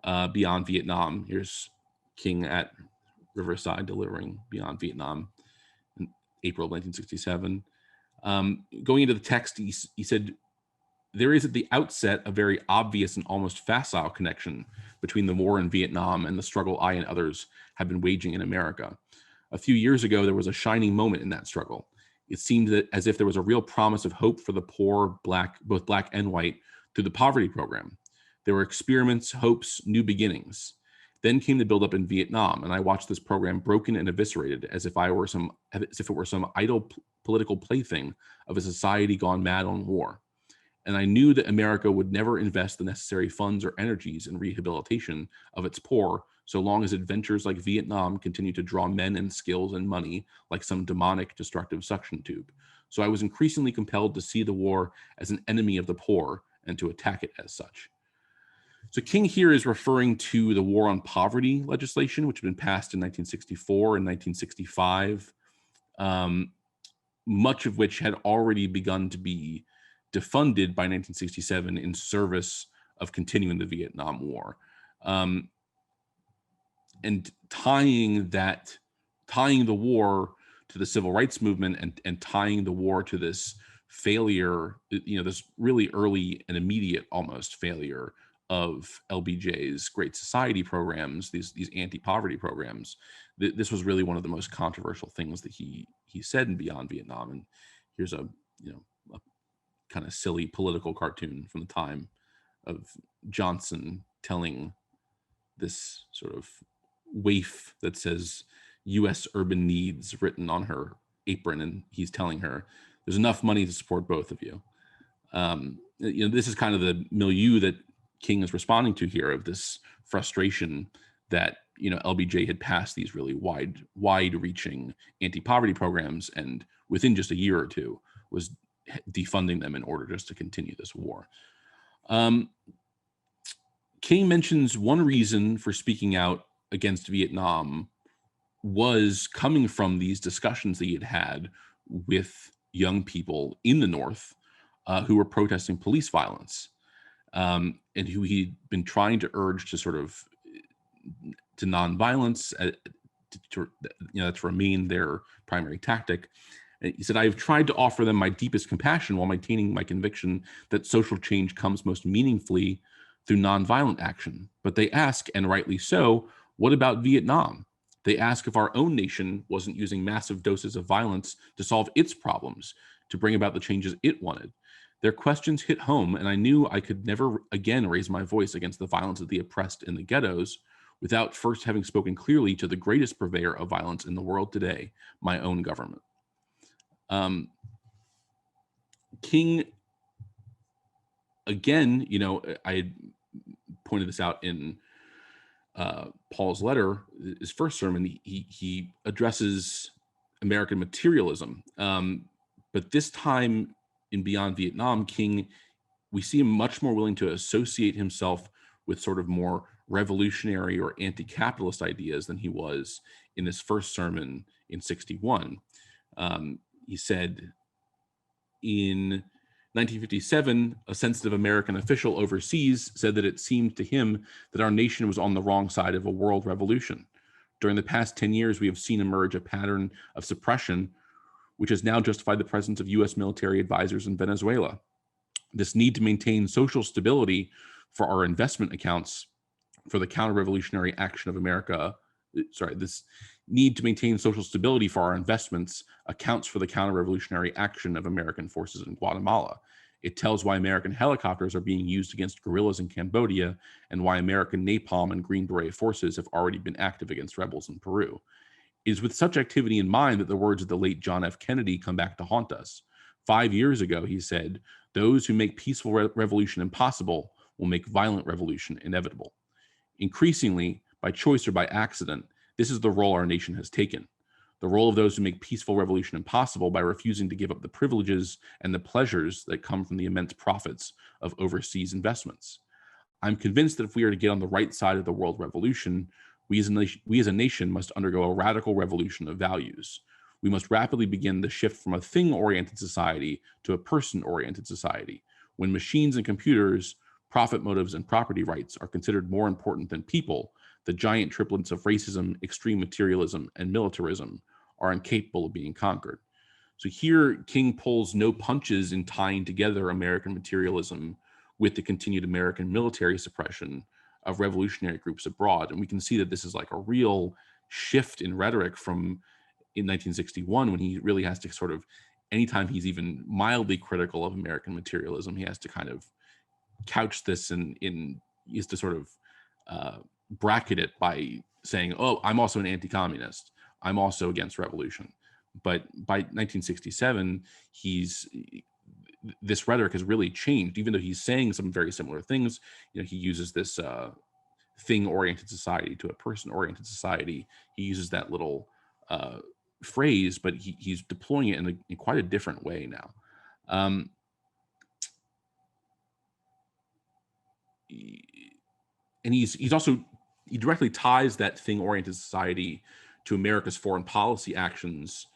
Beyond Vietnam, here's King at Riverside delivering Beyond Vietnam in April of 1967. Going into the text, he said, there is at the outset a very obvious and almost facile connection between the war in Vietnam and the struggle I and others have been waging in America. A few years ago, there was a shining moment in that struggle. It seemed that as if there was a real promise of hope for the poor, both black and white, through the poverty program. There were experiments, hopes, new beginnings. Then came the buildup in Vietnam, and I watched this program broken and eviscerated as if it were some idle political plaything of a society gone mad on war. And I knew that America would never invest the necessary funds or energies in rehabilitation of its poor so long as adventures like Vietnam continue to draw men and skills and money like some demonic, destructive suction tube. So I was increasingly compelled to see the war as an enemy of the poor and to attack it as such. So King here is referring to the war on poverty legislation, which had been passed in 1964 and 1965, much of which had already begun to be defunded by 1967 in service of continuing the Vietnam War. And tying the war to the civil rights movement and tying the war to this failure, this really early and immediate almost failure of LBJ's Great Society programs, these anti-poverty programs. This was really one of the most controversial things that he said in Beyond Vietnam. And here's a kind of silly political cartoon from the time of Johnson telling this sort of waif that says U.S. urban needs written on her apron, and he's telling her there's enough money to support both of you. This is kind of the milieu that King is responding to here, of this frustration that LBJ had passed these really wide-reaching anti-poverty programs, and within just a year or two was defunding them in order just to continue this war. King mentions one reason for speaking out against Vietnam was coming from these discussions that he had with young people in the North who were protesting police violence, and who he'd been trying to urge to sort of to nonviolence, to remain their primary tactic. He said, I have tried to offer them my deepest compassion while maintaining my conviction that social change comes most meaningfully through nonviolent action. But they ask, and rightly so, what about Vietnam? They ask if our own nation wasn't using massive doses of violence to solve its problems, to bring about the changes it wanted. Their questions hit home, and I knew I could never again raise my voice against the violence of the oppressed in the ghettos without first having spoken clearly to the greatest purveyor of violence in the world today, my own government. King, again, I had pointed this out in Paul's letter, his first sermon. He addresses American materialism, but this time in Beyond Vietnam, King, we see him much more willing to associate himself with sort of more revolutionary or anti-capitalist ideas than he was in his first sermon in 61. He said, in 1957, a sensitive American official overseas said that it seemed to him that our nation was on the wrong side of a world revolution. During the past 10 years, we have seen emerge a pattern of suppression, which has now justified the presence of U.S. military advisors in Venezuela. This need to maintain social stability for our investment accounts for the counter-revolutionary action of America. This need to maintain social stability for our investments accounts for the counter-revolutionary action of American forces in Guatemala. It tells why American helicopters are being used against guerrillas in Cambodia and why American napalm and Green Beret forces have already been active against rebels in Peru. It is with such activity in mind that the words of the late John F. Kennedy come back to haunt us. 5 years ago, he said, "Those who make peaceful revolution impossible will make violent revolution inevitable." Increasingly, by choice or by accident, this is the role our nation has taken. The role of those who make peaceful revolution impossible by refusing to give up the privileges and the pleasures that come from the immense profits of overseas investments. I'm convinced that if we are to get on the right side of the world revolution, we as a nation must undergo a radical revolution of values. We must rapidly begin the shift from a thing-oriented society to a person-oriented society, when machines and computers, profit motives, and property rights are considered more important than people. The giant triplets of racism, extreme materialism, and militarism are incapable of being conquered. So here, King pulls no punches in tying together American materialism with the continued American military suppression of revolutionary groups abroad. And we can see that this is like a real shift in rhetoric from in 1961, when he really has to sort of, anytime he's even mildly critical of American materialism, he has to kind of couch this he has to sort of bracket it by saying, oh, I'm also an anti-communist. I'm also against revolution. But by 1967, this rhetoric has really changed, even though he's saying some very similar things. You know, he uses this thing-oriented society to a person-oriented society. He uses that little phrase, but he's deploying it in quite a different way now. And he directly ties that thing-oriented society to America's foreign policy actions,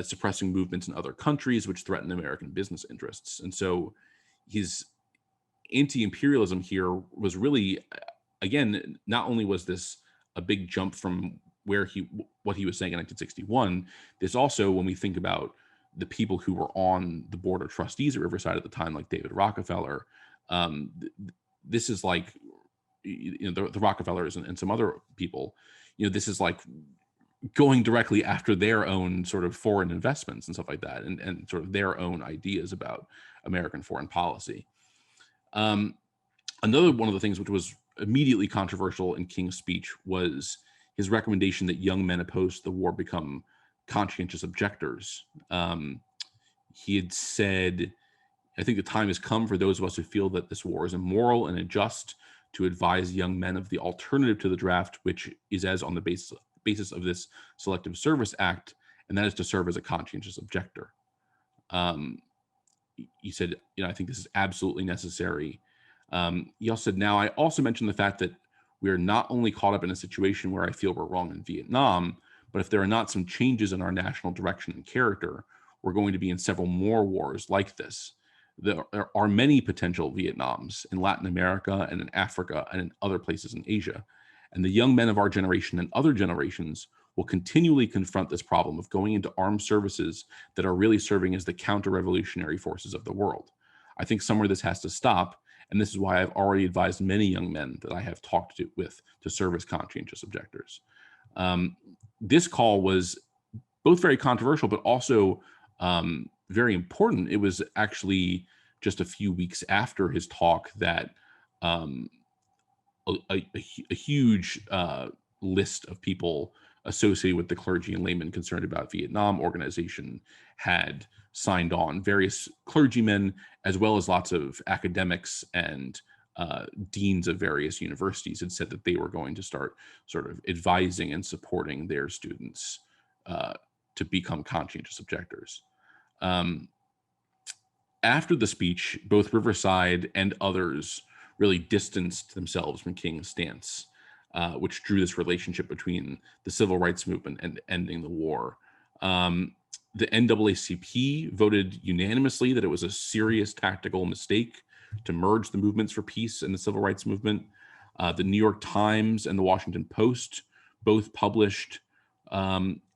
suppressing movements in other countries which threaten American business interests. And so his anti-imperialism here was really, again, not only was this a big jump from what he was saying in 1961, this also, when we think about the people who were on the board of trustees at Riverside at the time, like David Rockefeller, this is like, you know, the Rockefellers and some other people, you know, this is like going directly after their own sort of foreign investments and stuff like that, and sort of their own ideas about American foreign policy. Another one of the things which was immediately controversial in King's speech was his recommendation that young men opposed to the war become conscientious objectors. He had said, I think the time has come for those of us who feel that this war is immoral and unjust to advise young men of the alternative to the draft, which is as on the basis of this Selective Service Act, and that is to serve as a conscientious objector. He said, you know, I think this is absolutely necessary. He also said, now I also mentioned the fact that we are not only caught up in a situation where I feel we're wrong in Vietnam, but if there are not some changes in our national direction and character, we're going to be in several more wars like this. There are many potential Vietnams in Latin America and in Africa and in other places in Asia. And the young men of our generation and other generations will continually confront this problem of going into armed services that are really serving as the counter-revolutionary forces of the world. I think somewhere this has to stop, and this is why I've already advised many young men that I have talked with to serve as conscientious objectors. This call was both very controversial, but also very important. It was actually just a few weeks after his talk that a huge list of people associated with the clergy and laymen concerned about Vietnam organization had signed on. Various clergymen, as well as lots of academics and deans of various universities, had said that they were going to start sort of advising and supporting their students to become conscientious objectors. After the speech, both Riverside and others really distanced themselves from King's stance, which drew this relationship between the civil rights movement and ending the war. The NAACP voted unanimously that it was a serious tactical mistake to merge the movements for peace and the civil rights movement. The New York Times and the Washington Post both published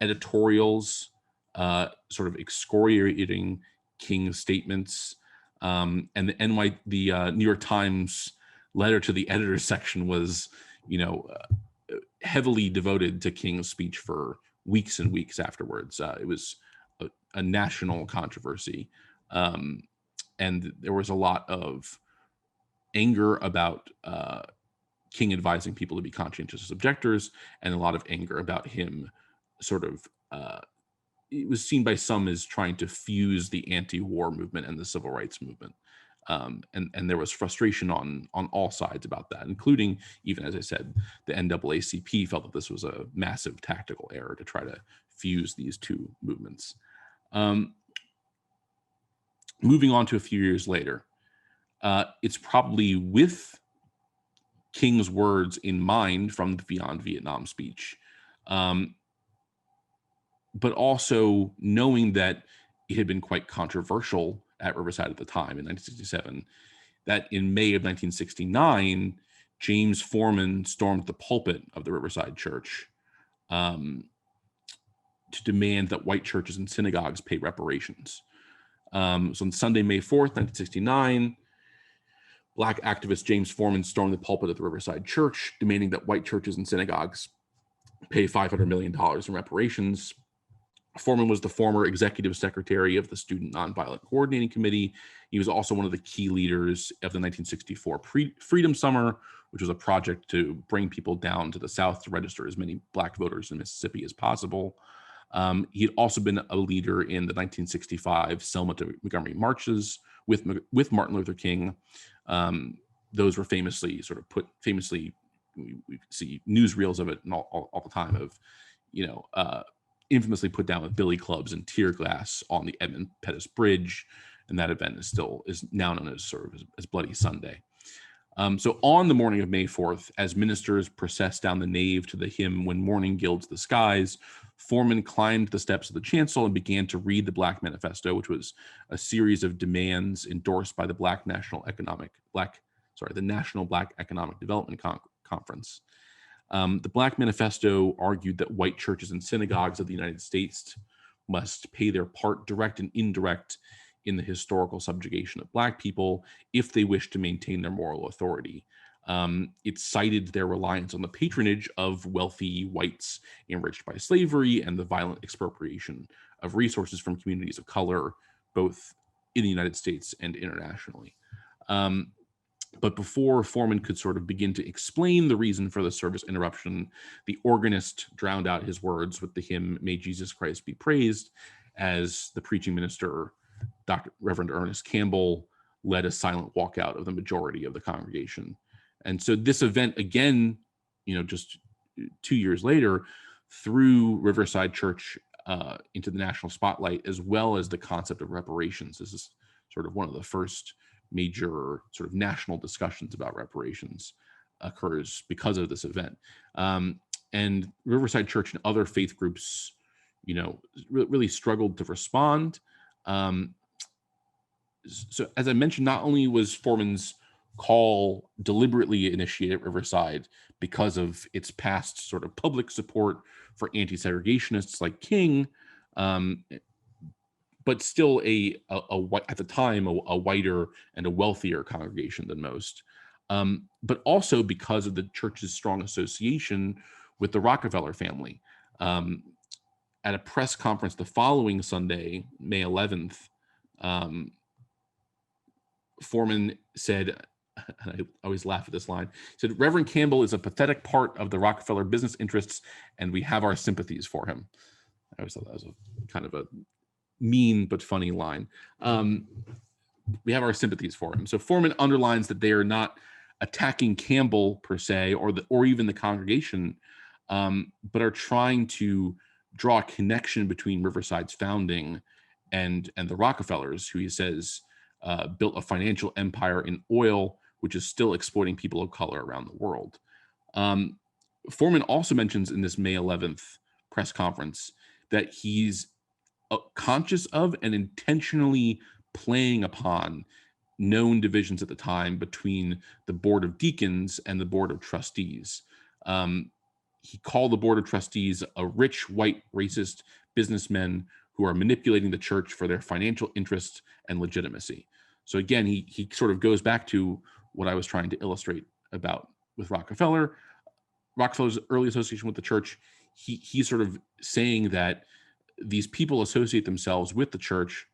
editorials sort of excoriating King's statements. And the New York Times letter to the editor's section was, you know, heavily devoted to King's speech for weeks and weeks afterwards. It was a national controversy. And there was a lot of anger about King advising people to be conscientious objectors, and a lot of anger about him sort of, it was seen by some as trying to fuse the anti-war movement and the civil rights movement. And there was frustration on all sides about that, including, even as I said, the NAACP felt that this was a massive tactical error to try to fuse these two movements. Moving on to a few years later, it's probably with King's words in mind from the Beyond Vietnam speech, but also knowing that it had been quite controversial at Riverside at the time in 1967, that in May of 1969, James Forman stormed the pulpit of the Riverside Church to demand that white churches and synagogues pay reparations. So on Sunday, May 4th, 1969, Black activist James Forman stormed the pulpit of the Riverside Church, demanding that white churches and synagogues pay $500 million in reparations. Forman was the former executive secretary of the Student Nonviolent Coordinating Committee. He was also one of the key leaders of the 1964 Freedom Summer, which was a project to bring people down to the South to register as many Black voters in Mississippi as possible. He had also been a leader in the 1965 Selma to Montgomery marches with Martin Luther King. Those were famously we see newsreels of it all the time of, infamously put down with billy clubs and tear gas on the Edmund Pettus Bridge, and that event is now known as Bloody Sunday. So on the morning of May 4th, as ministers processed down the nave to the hymn "When Morning Gilds the Skies," Forman climbed the steps of the chancel and began to read the Black Manifesto, which was a series of demands endorsed by the National Black Economic Development Conference. The Black Manifesto argued that white churches and synagogues of the United States must pay their part, direct and indirect, in the historical subjugation of Black people if they wish to maintain their moral authority. It cited their reliance on the patronage of wealthy whites enriched by slavery and the violent expropriation of resources from communities of color, both in the United States and internationally. But before Forman could sort of begin to explain the reason for the service interruption, the organist drowned out his words with the hymn "May Jesus Christ Be Praised," as the preaching minister, Reverend Ernest Campbell, led a silent walkout of the majority of the congregation. And so this event, again, just 2 years later, threw Riverside Church into the national spotlight, as well as the concept of reparations. This is sort of one of the first major sort of national discussions about reparations occurs because of this event. And Riverside Church and other faith groups, really struggled to respond. So as I mentioned, not only was Forman's call deliberately initiated at Riverside because of its past sort of public support for anti-segregationists like King, but still at the time, a whiter and a wealthier congregation than most, but also because of the church's strong association with the Rockefeller family. At a press conference the following Sunday, May 11th, Forman said, and I always laugh at this line, said, "Reverend Campbell is a pathetic part of the Rockefeller business interests, and we have our sympathies for him." I always thought that was a kind of a mean but funny line. We have our sympathies for him. So Forman underlines that they are not attacking Campbell per se, or even the congregation, but are trying to draw a connection between Riverside's founding and the Rockefellers, who he says built a financial empire in oil, which is still exploiting people of color around the world. Forman also mentions in this May 11th press conference that he's conscious of and intentionally playing upon known divisions at the time between the Board of Deacons and the Board of Trustees. He called the Board of Trustees a rich, white, racist businessmen who are manipulating the church for their financial interests and legitimacy. So again, he sort of goes back to what I was trying to illustrate about with Rockefeller's early association with the church. He's sort of saying that these people associate themselves with the church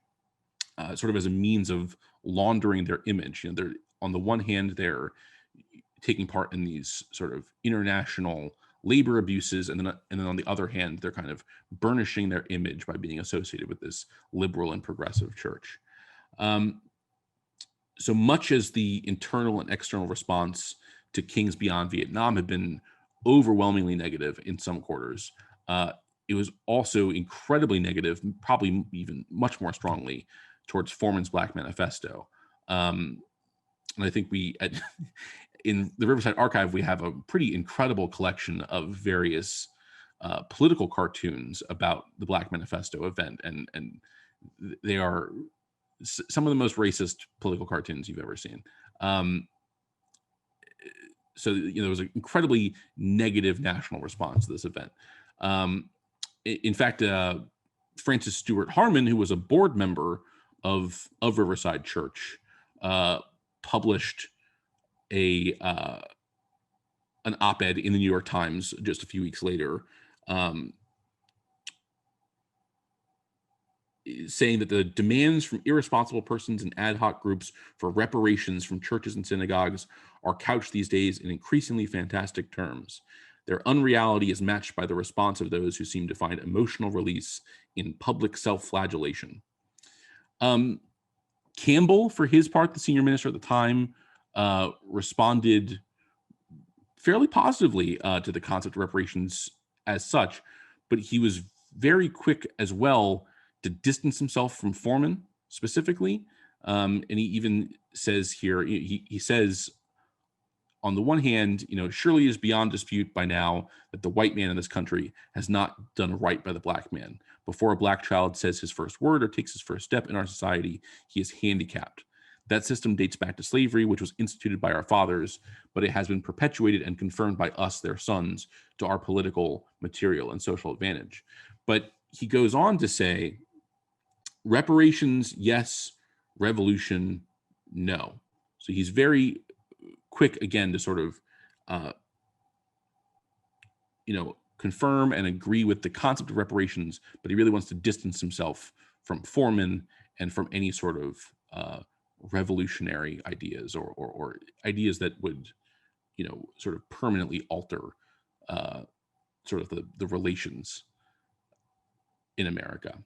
sort of as a means of laundering their image. They're, on the one hand, they're taking part in these sort of international labor abuses, and then on the other hand, they're kind of burnishing their image by being associated with this liberal and progressive church. So much as the internal and external response to King's Beyond Vietnam had been overwhelmingly negative in some quarters, it was also incredibly negative, probably even much more strongly, towards Forman's Black Manifesto. And I think in the Riverside Archive, we have a pretty incredible collection of various political cartoons about the Black Manifesto event, and they are some of the most racist political cartoons you've ever seen. So there was an incredibly negative national response to this event. In fact, Francis Stewart Harmon, who was a board member of Riverside Church, published an op-ed in the New York Times just a few weeks later, saying that the demands from irresponsible persons and ad hoc groups for reparations from churches and synagogues are couched these days in increasingly fantastic terms. Their unreality is matched by the response of those who seem to find emotional release in public self-flagellation. Campbell, for his part, the senior minister at the time, responded fairly positively to the concept of reparations as such, but he was very quick as well to distance himself from Foreman specifically. And he even says here, he says, on the one hand, surely it is beyond dispute by now that the white man in this country has not done right by the black man. Before a black child says his first word or takes his first step in our society, he is handicapped. That system dates back to slavery, which was instituted by our fathers, but it has been perpetuated and confirmed by us, their sons, to our political, material, and social advantage. But he goes on to say, reparations, yes. Revolution, no. So he's very quick, again, to sort of, confirm and agree with the concept of reparations, but he really wants to distance himself from Foreman and from any sort of revolutionary ideas or ideas that would, sort of permanently alter sort of the relations in America.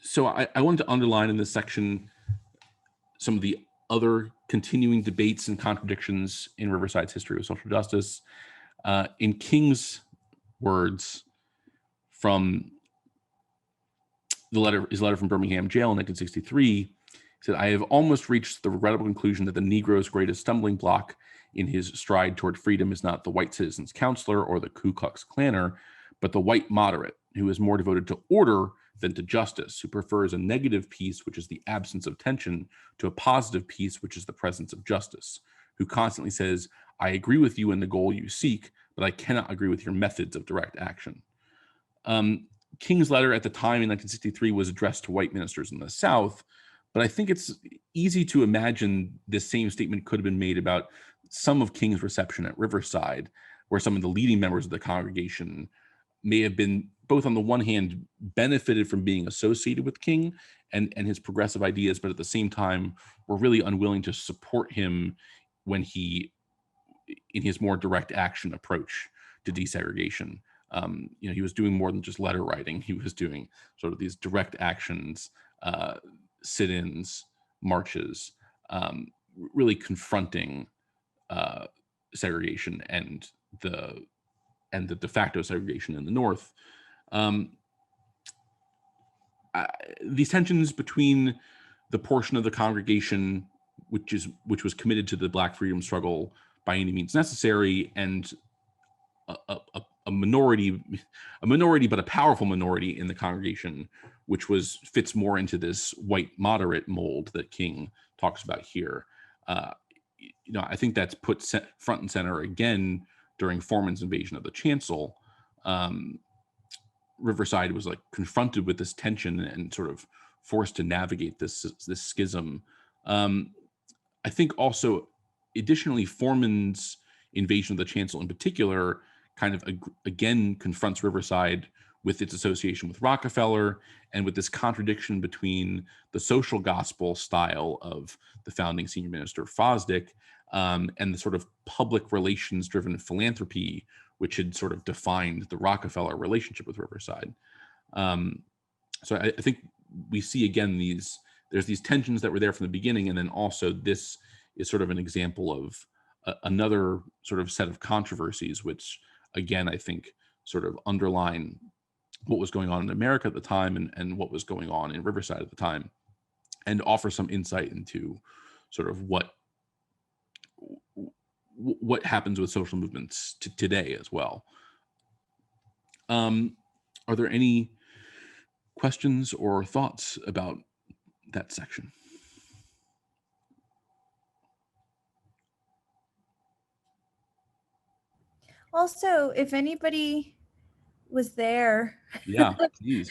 So I wanted to underline in this section some of the other continuing debates and contradictions in Riverside's history of social justice. In King's words from his letter from Birmingham jail in 1963, he said, "I have almost reached the regrettable conclusion that the Negro's greatest stumbling block in his stride toward freedom is not the white citizen's counselor or the Ku Klux Klanner, but the white moderate, who is more devoted to order than to justice, who prefers a negative peace, which is the absence of tension, to a positive peace, which is the presence of justice, who constantly says, I agree with you in the goal you seek, but I cannot agree with your methods of direct action." King's letter at the time in 1963 was addressed to white ministers in the South, but I think it's easy to imagine this same statement could have been made about some of King's reception at Riverside, where some of the leading members of the congregation may have been, both on the one hand, benefited from being associated with King and his progressive ideas, but at the same time were really unwilling to support him when in his more direct action approach to desegregation. He was doing more than just letter writing. He was doing sort of these direct actions, sit-ins, marches, really confronting segregation and the de facto segregation in the North. These tensions between the portion of the congregation which was committed to the Black freedom struggle by any means necessary, and a minority, but a powerful minority in the congregation, which fits more into this white moderate mold that King talks about here. I think that's put front and center again during Foreman's invasion of the chancel. Riverside was confronted with this tension and sort of forced to navigate this schism. I think also, additionally, Foreman's invasion of the chancel in particular kind of again confronts Riverside with its association with Rockefeller and with this contradiction between the social gospel style of the founding senior minister Fosdick and the sort of public relations driven philanthropy which had sort of defined the Rockefeller relationship with Riverside. So I think we see again there's these tensions that were there from the beginning, and then also this is sort of an example of another sort of set of controversies, which again I think sort of underline what was going on in America at the time and what was going on in Riverside at the time, and offer some insight into sort of what happens with social movements today as well. Are there any questions or thoughts about that section? Also, if anybody was there, Yeah, please.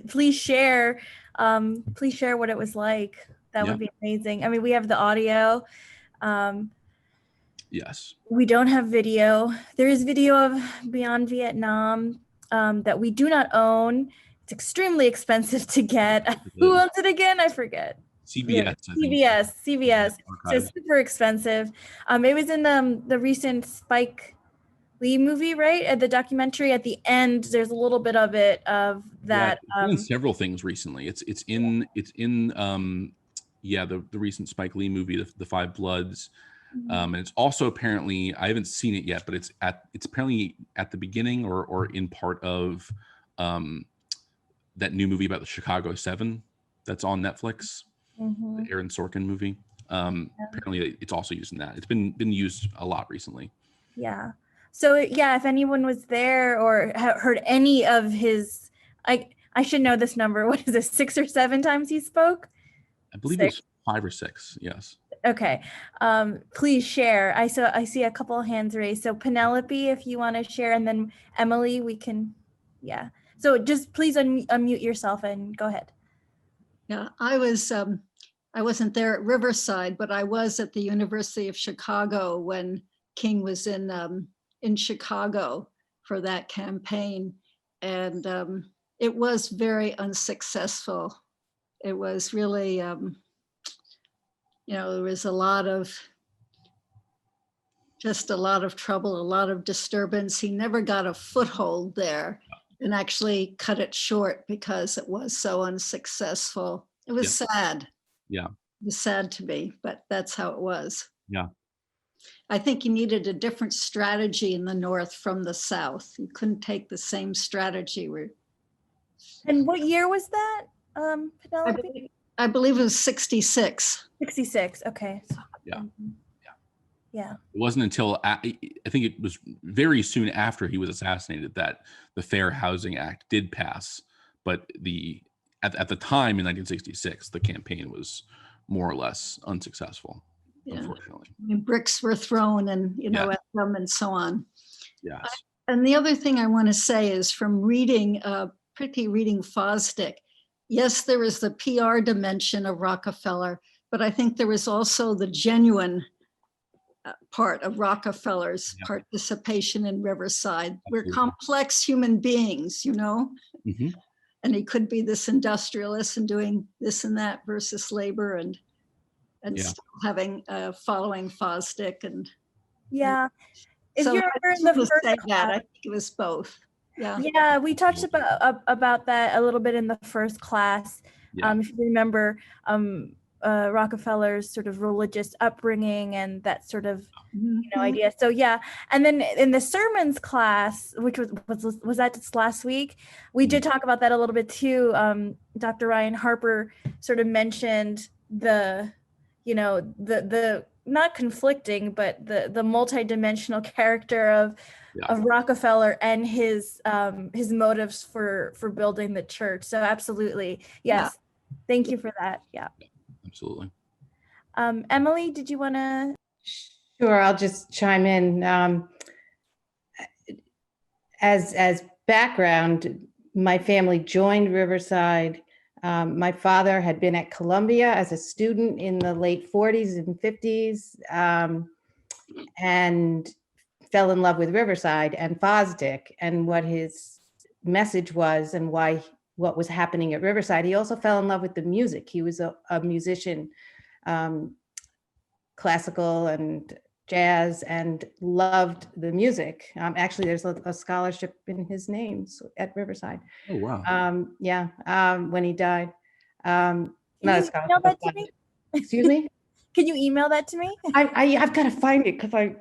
please share. Please share what it was like. That Yeah. would be amazing. I mean, we have the audio. Yes. We don't have video. There is video of Beyond Vietnam that we do not own. It's extremely expensive to get. Who owns it again? I forget. CBS, I think. CBS. So it's super expensive. It was in the recent Spike Lee movie, right? At the documentary at the end, there's a little bit of it of that. Yeah, it's in several things recently. It's in the recent Spike Lee movie, the Five Bloods. And it's also apparently, I haven't seen it yet, but it's apparently at the beginning or in part of that new movie about the Chicago 7 that's on Netflix, the Aaron Sorkin movie. Apparently it's also used in that. It's been used a lot recently. Yeah. So yeah, if anyone was there or heard any of his, I should know this number. What is it, 6 or 7 times he spoke? I believe 6. it's 5 or 6. Yes. Okay. Please share. I see a couple of hands raised. So Penelope, if you want to share, and then Emily, we can, yeah. So just please unmute yourself and go ahead. Yeah, I wasn't there at Riverside, but I was at the University of Chicago when King was in Chicago for that campaign. And it was very unsuccessful. It was really, there was a lot of trouble, a lot of disturbance. He never got a foothold there and actually cut it short because it was so unsuccessful. It was sad. Yeah. It was sad to me, but that's how it was. Yeah. I think you needed a different strategy in the North from the South. You couldn't take the same strategy. And what year was that, Penelope? I believe it was 66. 66. Okay. Yeah. Yeah. It wasn't until I think it was very soon after he was assassinated that the Fair Housing Act did pass. But at the time in 1966, the campaign was more or less unsuccessful, unfortunately. I mean, bricks were thrown and at them and so on. Yes. And the other thing I want to say is from reading Fosdick, yes, there is the PR dimension of Rockefeller, but I think there was also the genuine part of Rockefeller's participation in Riverside. We're complex human beings, Mm-hmm. And he could be this industrialist and doing this and that versus labor and still having following Fosdick and If so you remember in the first I think it was both. Yeah, we talked about that a little bit in the first class. If you remember Rockefeller's sort of religious upbringing and that sort of idea. So and then in the sermons class, which was that just last week, we did talk about that a little bit too. Dr. Ryan Harper sort of mentioned the not conflicting, but the multidimensional character of Rockefeller and his motives for building the church. So absolutely, yes. Thank you for that. Yeah, absolutely. Emily, did you want to? Sure, I'll just chime in. As background, my family joined Riverside. My father had been at Columbia as a student in the late 40s and 50s and fell in love with Riverside and Fosdick and what his message was and what was happening at Riverside. He also fell in love with the music. He was a musician, classical and jazz, and loved the music. Actually, there's a scholarship in his name at Riverside. Oh, wow. When he died. Can you email that to me? Excuse me? Can you email that to me? I've got to find it because I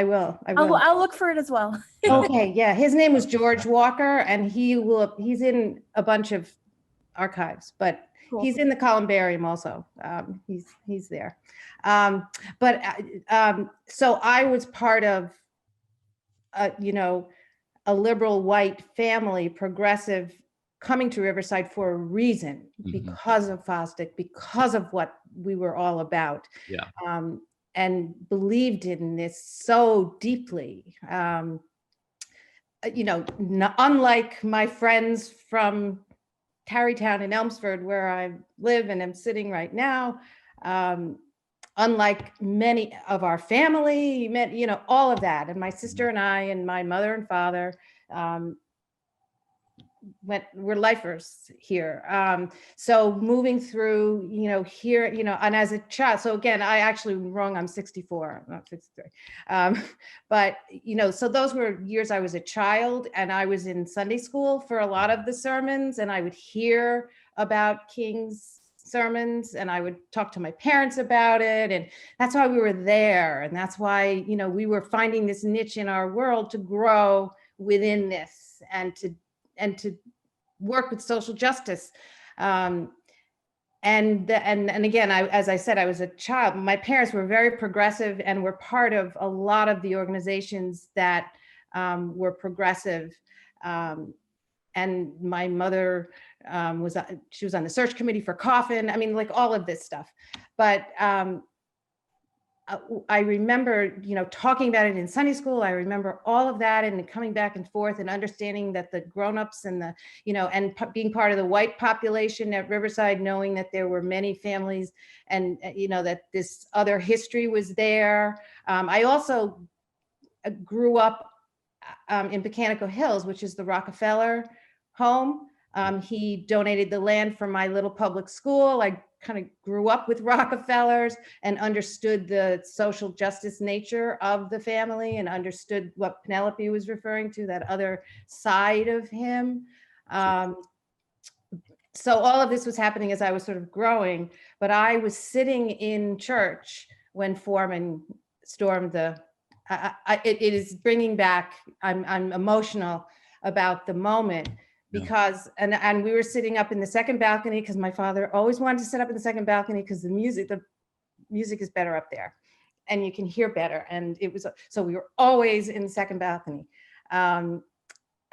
will. I'll look for it as well. Okay, yeah. His name was George Walker, and he's in a bunch of archives, but cool. He's in the columbarium also. He's there. So I was part of, a liberal white family, progressive, coming to Riverside for a reason, because of Fosdick, because of what we were all about. Yeah. And believed in this so deeply. unlike my friends from Tarrytown and Elmsford, where I live and am sitting right now, unlike many of our family, all of that. And my sister and I and my mother and father we're lifers here. So moving through, here, and as a child, so again, I actually wrong, I'm 64, I'm not 63. But, so those were years I was a child, and I was in Sunday school for a lot of the sermons, and I would hear about King's sermons, and I would talk to my parents about it. And that's why we were there. And that's why, we were finding this niche in our world to grow within this and to work with social justice. And again, as I said, I was a child. My parents were very progressive and were part of a lot of the organizations that were progressive. And my mother she was on the search committee for Coffin. I mean, like all of this stuff. But I remember, talking about it in Sunday school. I remember all of that and coming back and forth and understanding that the grownups and the, and being part of the white population at Riverside, knowing that there were many families and, that this other history was there. I also grew up in Botanical Hills, which is the Rockefeller home. He donated the land for my little public school. I kind of grew up with Rockefellers and understood the social justice nature of the family and understood what Penelope was referring to, that other side of him. So all of this was happening as I was sort of growing, but I was sitting in church when Foreman stormed the, it is bringing back, I'm emotional about the moment. Because, and we were sitting up in the second balcony because my father always wanted to sit up in the second balcony because the music is better up there and you can hear better. And it was, so we were always in the second balcony. And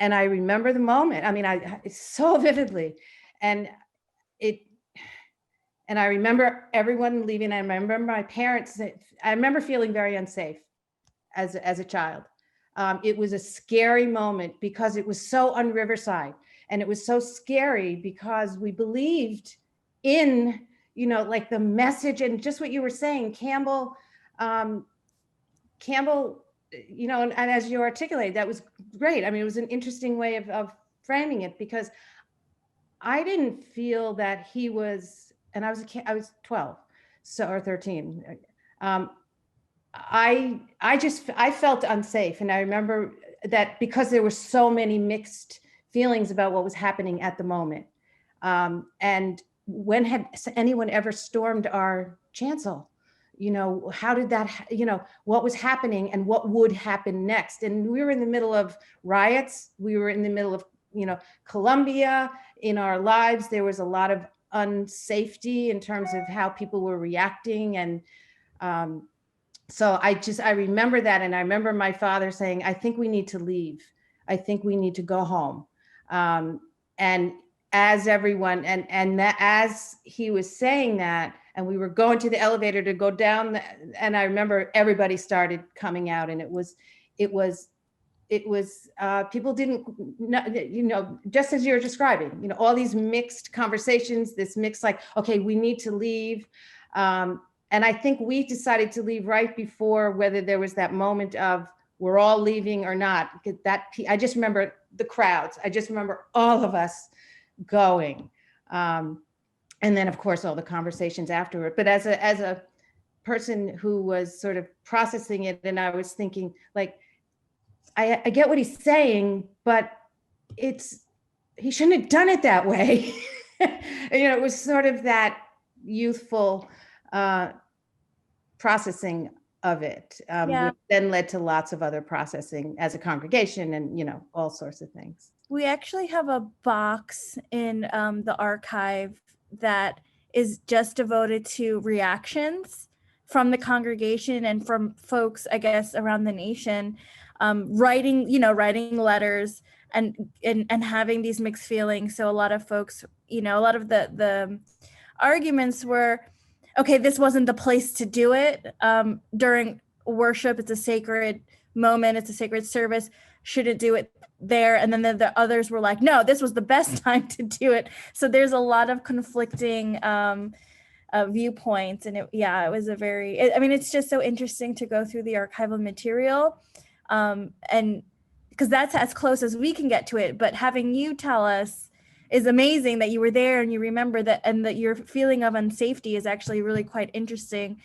I remember the moment, it's so vividly. And I remember everyone leaving. I remember my parents, I remember feeling very unsafe as a child. It was a scary moment because it was so un-Riverside. And it was so scary because we believed in, like the message and just what you were saying, Campbell, and as you articulated, that was great. It was an interesting way of framing it because I didn't feel that he was, and I was 12, or 13. I felt unsafe. And I remember that because there were so many mixed feelings about what was happening at the moment. And when had anyone ever stormed our chancel? How did that, what was happening and what would happen next? And we were in the middle of riots. We were in the middle of, Columbia in our lives. There was a lot of unsafety in terms of how people were reacting. And so I remember that. And I remember my father saying, I think we need to leave. I think we need to go home. And as everyone, and that as he was saying that, and we were going to the elevator to go down, and I remember everybody started coming out, and it was people didn't, just as you're describing, all these mixed conversations, this mix, like, okay, we need to leave. And I think we decided to leave right before whether there was that moment of we're all leaving or not. I just remember the crowds. I just remember all of us going. And then of course, all the conversations afterward. But as a person who was sort of processing it, and I was thinking like, I get what he's saying, but he shouldn't have done it that way. It was sort of that youthful processing of it, which then led to lots of other processing as a congregation and, all sorts of things. We actually have a box in the archive that is just devoted to reactions from the congregation and from folks, I guess, around the nation, writing letters and having these mixed feelings. So a lot of folks, a lot of the arguments were, okay, this wasn't the place to do it during worship. It's a sacred moment. It's a sacred service. shouldn't do it there. And then the others were like, no, this was the best time to do it. So there's a lot of conflicting viewpoints. And it was it's just so interesting to go through the archival material. And because that's as close as we can get to it. But having you tell us is amazing that you were there and you remember that, and that your feeling of unsafety is actually really quite interesting.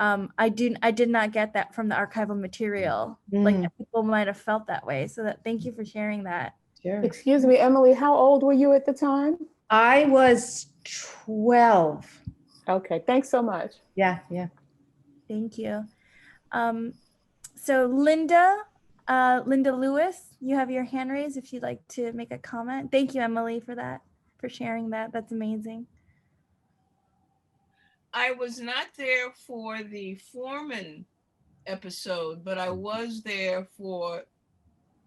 I did not get that from the archival material. Like people might have felt that way. So thank you for sharing that. Sure. Excuse me, Emily, how old were you at the time? I was 12. Okay, thanks so much. Yeah. Thank you. So Linda Lewis, you have your hand raised if you'd like to make a comment. Thank you, Emily, for sharing that. That's amazing. I was not there for the Foreman episode, but I was there for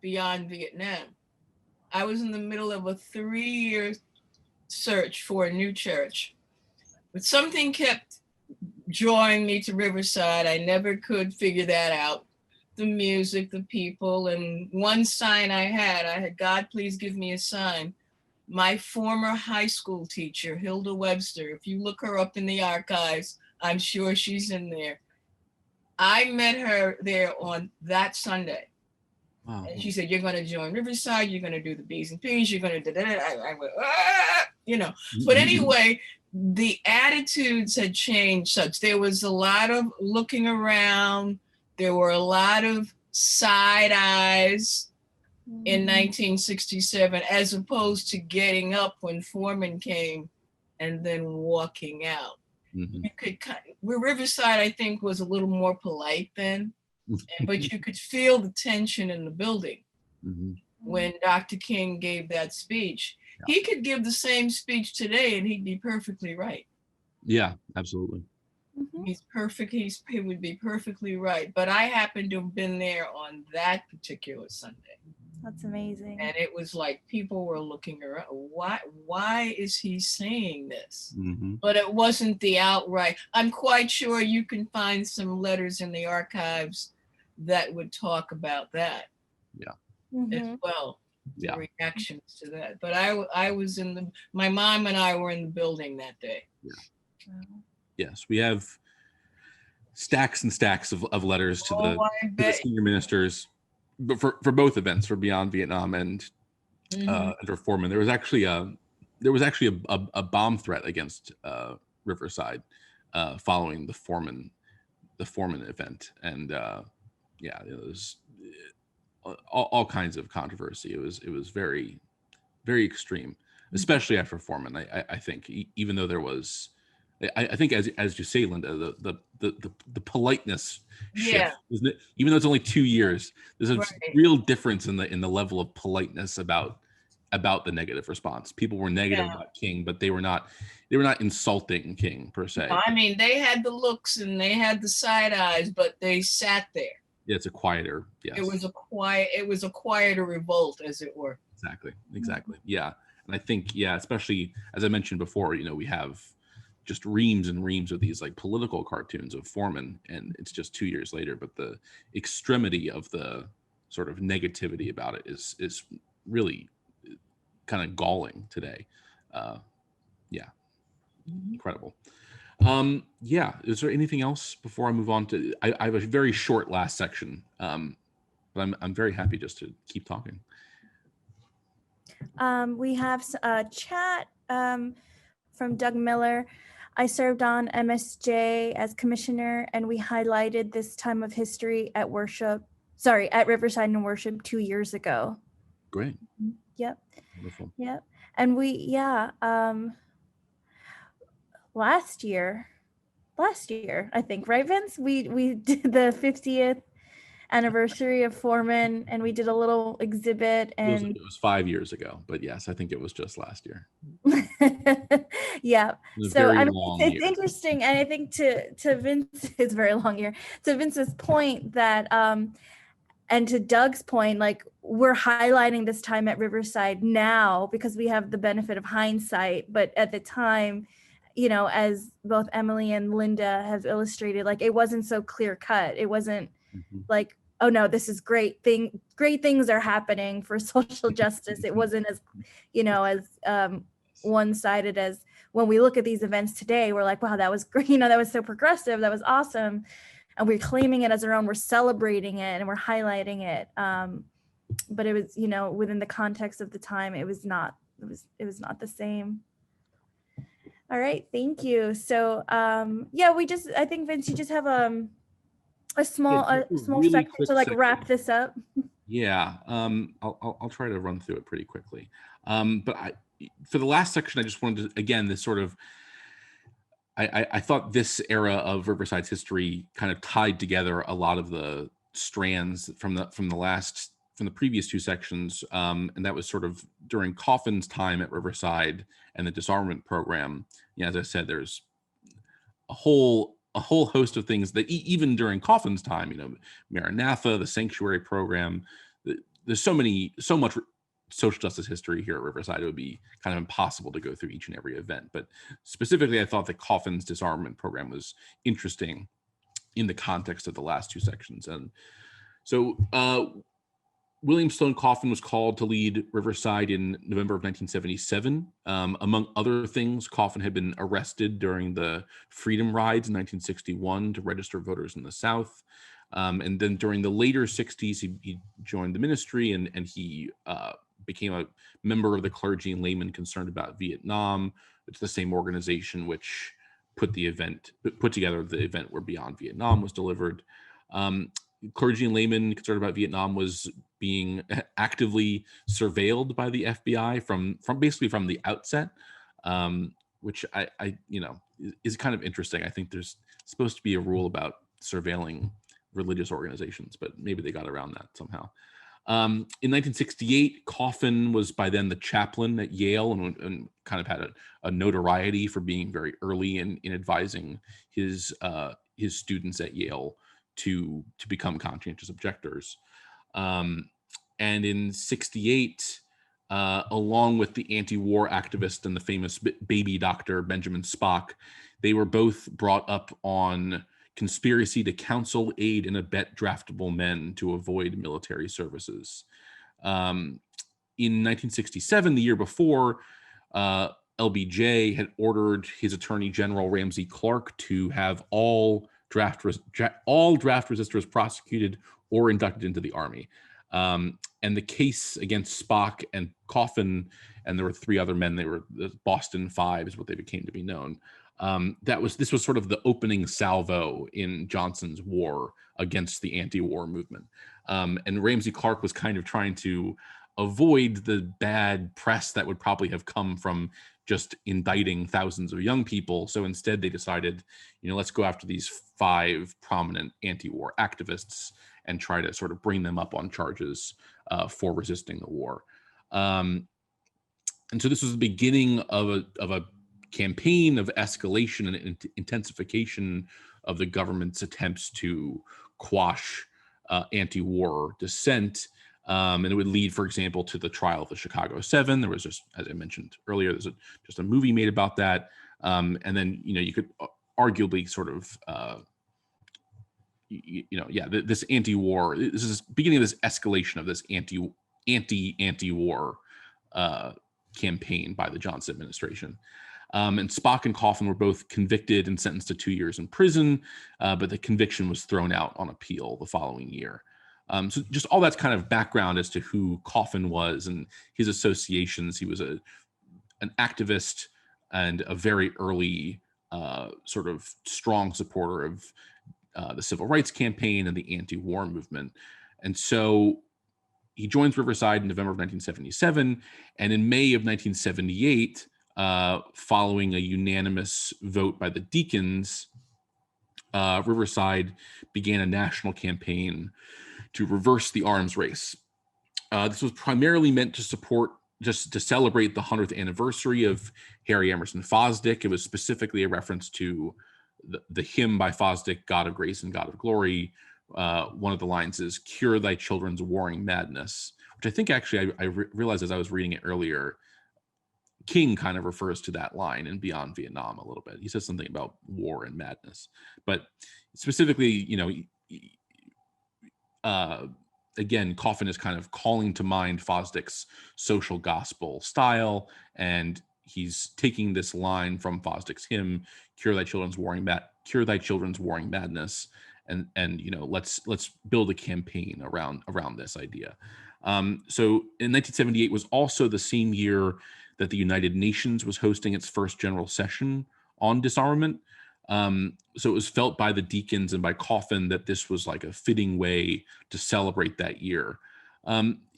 Beyond Vietnam. I was in the middle of a 3-year search for a new church, but something kept drawing me to Riverside. I never could figure that out. The music, the people, and one sign I had, God, please give me a sign. My former high school teacher, Hilda Webster, if you look her up in the archives, I'm sure she's in there. I met her there on that Sunday. Wow. And she said, you're going to join Riverside, you're going to do the B's and P's, you're going to I went, you know. But anyway, the attitudes had changed such. There was a lot of looking around. There were a lot of side eyes in 1967, as opposed to getting up when Foreman came and then walking out. You could, Riverside, I think, was a little more polite then, but you could feel the tension in the building when Dr. King gave that speech. Yeah. He could give the same speech today and he'd be perfectly right. Yeah, absolutely. He's perfect. He would be perfectly right. But I happened to have been there on that particular Sunday. That's amazing. And it was like people were looking around. Why is he saying this? But it wasn't the outright. I'm quite sure you can find some letters in the archives that would talk about that. Yeah. As well. Yeah. Reactions to that. But I was my mom and I were in the building that day. Yeah. Wow. Yes, we have stacks and stacks of letters to the senior ministers, but for both events, for Beyond Vietnam and for Foreman. There was actually a bomb threat against Riverside following the Foreman event, and it was all kinds of controversy. It was very, very extreme, especially after Foreman. I think, even though there was. I think, as you say, Linda, the politeness shift, isn't it? Even though it's only 2 years, there's a real difference in the level of politeness about the negative response. People were negative about King, but they were not insulting King per se. I mean, they had the looks and they had the side eyes, but they sat there. Yeah, it's a quieter. Yes. It was a quieter revolt, as it were. Exactly. Yeah, and I think especially as I mentioned before, we have just reams and reams of these like political cartoons of Foreman, and it's just 2 years later, but the extremity of the sort of negativity about it is really kind of galling today. Incredible. Is there anything else before I move on to? I have a very short last section, but I'm very happy just to keep talking. We have a chat from Doug Miller. I served on MSJ as commissioner, and we highlighted this time of history at Riverside and Worship 2 years ago. Great. Yep. Wonderful. Yep. And last year, I think, right, Vince? We did the 50th anniversary of Foreman, and we did a little exhibit, and it was 5 years ago, but yes, I think it was just last year. Yeah. So it's interesting, and I think to Vince, it's a very long year. To Vince's point that and to Doug's point, like, we're highlighting this time at Riverside now because we have the benefit of hindsight, but at the time, as both Emily and Linda have illustrated, like, it wasn't so clear cut. It wasn't like, oh no, this is great things are happening for social justice. It wasn't as, as one-sided as when we look at these events today. We're like, wow, that was great. That was so progressive. That was awesome. And we're claiming it as our own. We're celebrating it and we're highlighting it. But it was, within the context of the time, it was not the same. All right, thank you. So I think Vince, you just have a small really section to wrap this up. Yeah, I'll try to run through it pretty quickly. But for the last section, I just wanted to, again, this sort of, I thought this era of Riverside's history kind of tied together a lot of the strands from the previous two sections, and that was sort of during Coffin's time at Riverside and the disarmament program. As I said, there's a whole host of things that even during Coffin's time, Maranatha, the sanctuary program, there's so much social justice history here at Riverside. It would be kind of impossible to go through each and every event. But specifically, I thought that Coffin's disarmament program was interesting in the context of the last two sections. And so William Sloane Coffin was called to lead Riverside in November of 1977. Among other things, Coffin had been arrested during the Freedom Rides in 1961 to register voters in the South. And then during the later 60s, he joined the ministry and he became a member of the Clergy and Laymen Concerned About Vietnam. It's the same organization which put together the event where Beyond Vietnam was delivered. Clergy and Laymen Concerned About Vietnam was being actively surveilled by the FBI from the outset, which I is kind of interesting. I think there's supposed to be a rule about surveilling religious organizations, but maybe they got around that somehow. In 1968, Coffin was by then the chaplain at Yale and kind of had a notoriety for being very early in advising his students at Yale to become conscientious objectors. And in 68, along with the anti-war activist and the famous baby doctor Benjamin Spock, they were both brought up on conspiracy to counsel, aid, and abet draftable men to avoid military services. In 1967, the year before, LBJ had ordered his Attorney General Ramsey Clark to have all draft resistors prosecuted or inducted into the Army. And the case against Spock and Coffin, and there were three other men, they were the Boston Five is what they became to be known. This was sort of the opening salvo in Johnson's war against the anti-war movement. And Ramsey Clark was kind of trying to avoid the bad press that would probably have come from just indicting thousands of young people. So instead they decided, let's go after these five prominent anti-war activists and try to sort of bring them up on charges for resisting the war. And so this was the beginning of a campaign of escalation and intensification of the government's attempts to quash anti-war dissent. And it would lead, for example, to the trial of the Chicago Seven. There was just, as I mentioned earlier, there's just a movie made about that. And then, you could arguably sort of, this anti-war, this is beginning of this escalation of this anti-war campaign by the Johnson administration. And Spock and Coffin were both convicted and sentenced to 2 years in prison, but the conviction was thrown out on appeal the following year. So just all that's kind of background as to who Coffin was and his associations. He was an activist and a very early sort of strong supporter of the Civil Rights Campaign and the anti-war movement. And so he joins Riverside in November of 1977, and in May of 1978, following a unanimous vote by the deacons, Riverside began a national campaign to reverse the arms race. This was primarily meant to celebrate the 100th anniversary of Harry Emerson Fosdick. It was specifically a reference to the hymn by Fosdick, God of Grace and God of Glory. One of the lines is, "Cure thy children's warring madness," which I think actually I realized as I was reading it earlier, King kind of refers to that line in Beyond Vietnam a little bit. He says something about war and madness, but specifically, again, Coffin is kind of calling to mind Fosdick's social gospel style, and he's taking this line from Fosdick's hymn, "Cure thy children's warring madness," and you know, let's build a campaign around this idea. So in 1978 was also the same year that the United Nations was hosting its first general session on disarmament. So it was felt by the deacons and by Coffin that this was like a fitting way to celebrate that year.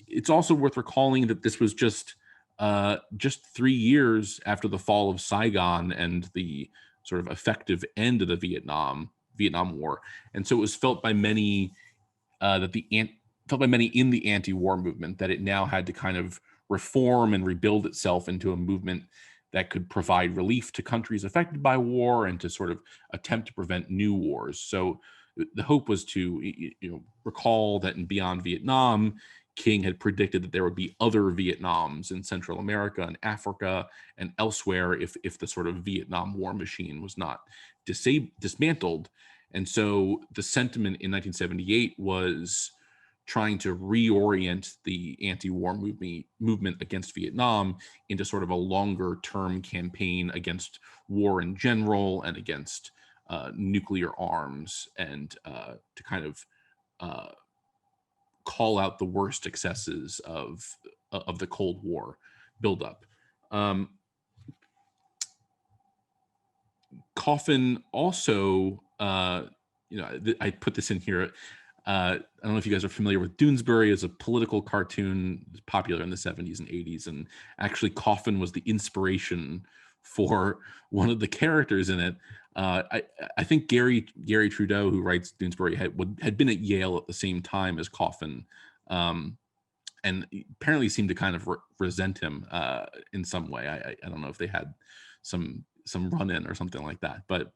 It's also worth recalling that this was just 3 years after the fall of Saigon and the sort of effective end of the Vietnam War, and so it was felt by many in the anti-war movement that it now had to kind of reform and rebuild itself into a movement that could provide relief to countries affected by war and to sort of attempt to prevent new wars. So the hope was to, you know, recall that in Beyond Vietnam, King had predicted that there would be other Vietnams in Central America and Africa and elsewhere if the sort of Vietnam War machine was not dismantled. And so the sentiment in 1978 was trying to reorient the anti-war movement against Vietnam into sort of a longer-term campaign against war in general and against nuclear arms, and to kind of call out the worst excesses of the Cold War buildup. Coffin also, you know, I put this in here. I don't know if you guys are familiar with Doonesbury as a political cartoon, popular in the 70s and 80s. And actually Coffin was the inspiration for one of the characters in it. I think Gary Trudeau, who writes Doonesbury, had been at Yale at the same time as Coffin, and apparently seemed to kind of resent him in some way. I don't know if they had some run-in or something like that. But,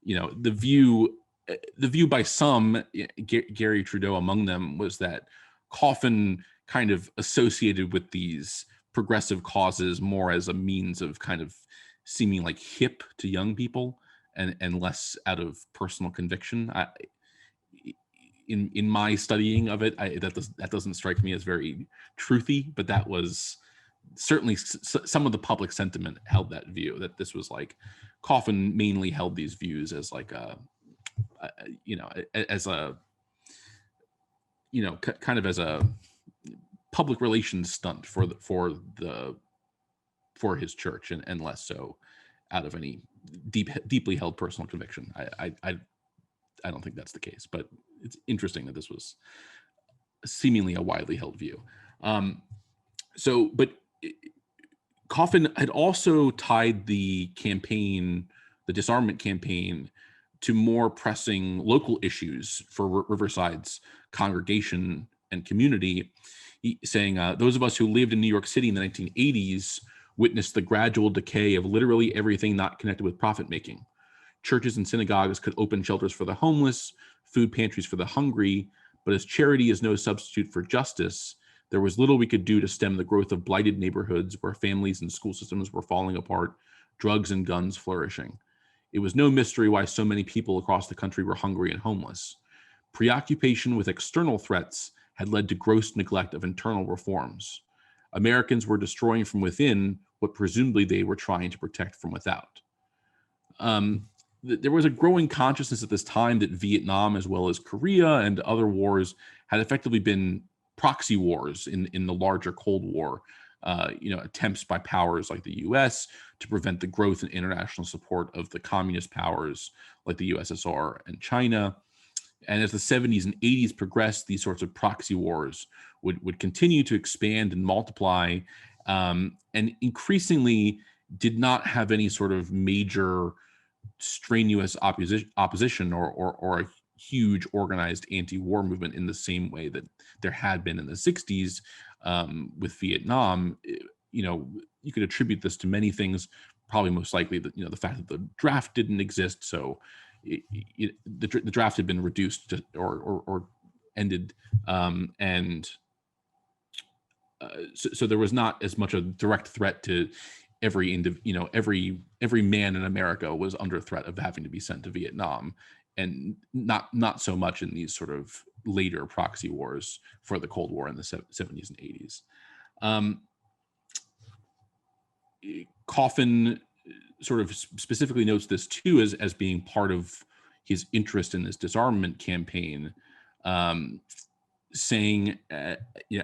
you know, the view by some, Gary Trudeau among them, was that Coffin kind of associated with these progressive causes more as a means of kind of seeming like hip to young people and less out of personal conviction. In my studying of it, that doesn't strike me as very truthy, but that was certainly some of the public sentiment held that view, that this was like Coffin mainly held these views as like kind of as a public relations stunt for his church, and less so out of any deeply held personal conviction. I don't think that's the case, but it's interesting that this was seemingly a widely held view. But Coffin had also tied the disarmament campaign, to more pressing local issues for Riverside's congregation and community, saying, those of us who lived in New York City in the 1980s witnessed the gradual decay of literally everything not connected with profit making. Churches and synagogues could open shelters for the homeless, food pantries for the hungry, but as charity is no substitute for justice, there was little we could do to stem the growth of blighted neighborhoods where families and school systems were falling apart, drugs and guns flourishing. It was no mystery why so many people across the country were hungry and homeless. Preoccupation with external threats had led to gross neglect of internal reforms. Americans were destroying from within what presumably they were trying to protect from without. There was a growing consciousness at this time that Vietnam, as well as Korea and other wars, had effectively been proxy wars in the larger Cold War. Attempts by powers like the U.S. to prevent the growth and international support of the communist powers like the USSR and China. And as the 70s and 80s progressed, these sorts of proxy wars would continue to expand and multiply, and increasingly did not have any sort of major strenuous opposition or a huge organized anti-war movement in the same way that there had been in the 60s with Vietnam. You could attribute this to many things, probably most likely that, the fact that the draft didn't exist. So the draft had been reduced or ended. So there was not as much a direct threat to every man in America was under threat of having to be sent to Vietnam, and not so much in these sort of later proxy wars for the Cold War in the 70s and 80s. Coffin sort of specifically notes this too as being part of his interest in this disarmament campaign, saying,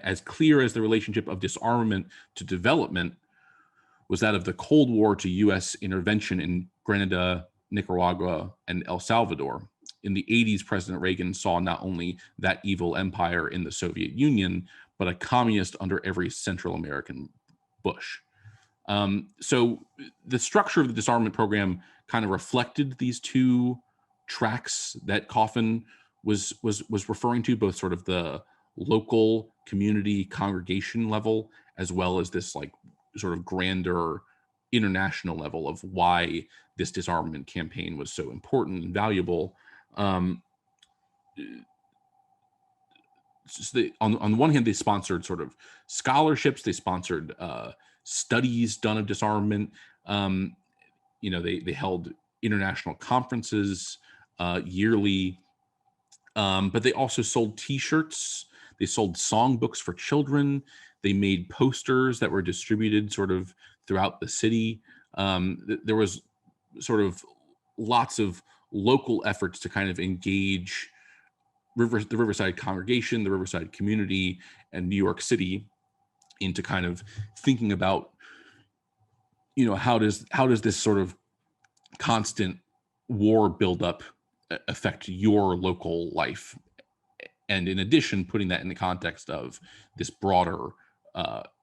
as clear as the relationship of disarmament to development was that of the Cold War to U.S. intervention in Grenada, Nicaragua, and El Salvador. In the 80s, President Reagan saw not only that evil empire in the Soviet Union, but a communist under every Central American Bush. So the structure of the disarmament program kind of reflected these two tracks that Coffin was referring to, both sort of the local community congregation level, as well as this like sort of grander international level of why this disarmament campaign was so important and valuable. On the one hand, they sponsored sort of scholarships, they sponsored studies done of disarmament. They held international conferences yearly, but they also sold T-shirts. They sold songbooks for children. They made posters that were distributed sort of throughout the city. There was sort of lots of local efforts to kind of engage the Riverside congregation, the Riverside community, and New York City into kind of thinking about, how does this sort of constant war buildup affect your local life? And in addition, putting that in the context of this broader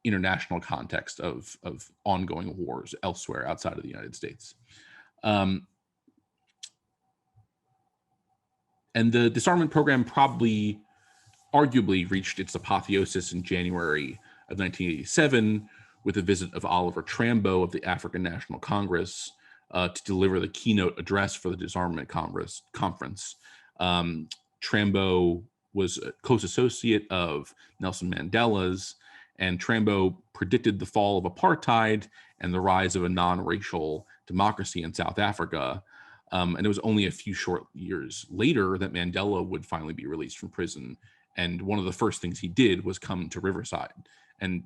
international context of ongoing wars elsewhere outside of the United States. And the disarmament program arguably reached its apotheosis in January of 1987 with a visit of Oliver Tambo of the African National Congress to deliver the keynote address for the Disarmament Conference. Tambo was a close associate of Nelson Mandela's, and Tambo predicted the fall of apartheid and the rise of a non-racial democracy in South Africa. And it was only a few short years later that Mandela would finally be released from prison. And one of the first things he did was come to Riverside. And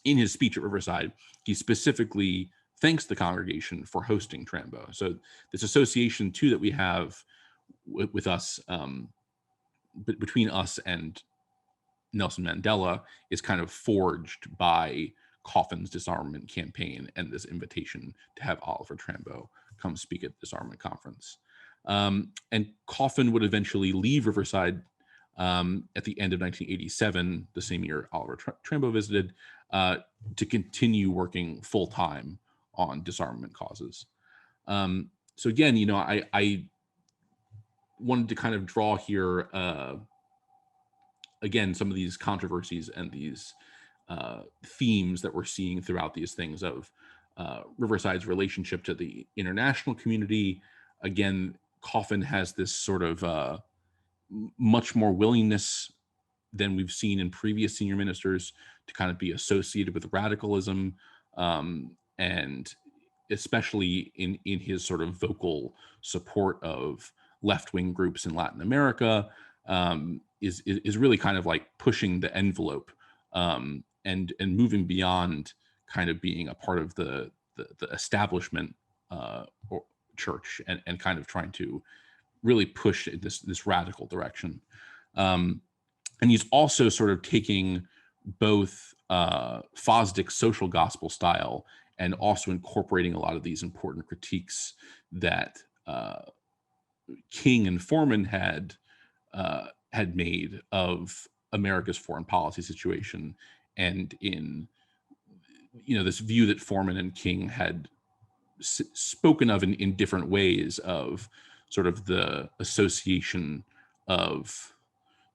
in his speech at Riverside, he specifically thanks the congregation for hosting Tambo. So this association too that we have with us, between us and Nelson Mandela, is kind of forged by Coffin's disarmament campaign and this invitation to have Oliver Tambo come speak at the disarmament conference. And Coffin would eventually leave Riverside at the end of 1987, the same year Oliver Tambo visited, to continue working full-time on disarmament causes. So again, I wanted to kind of draw here, again, some of these controversies and these themes that we're seeing throughout these things of Riverside's relationship to the international community. Again, Coffin has this sort of much more willingness than we've seen in previous senior ministers to kind of be associated with radicalism, and especially in his sort of vocal support of left-wing groups in Latin America, is really kind of like pushing the envelope and moving beyond kind of being a part of the establishment or church and kind of trying to really push this radical direction. And he's also sort of taking both Fosdick's social gospel style and also incorporating a lot of these important critiques that King and Foreman had made of America's foreign policy situation, and in this view that Foreman and King had spoken of in different ways of sort of the association of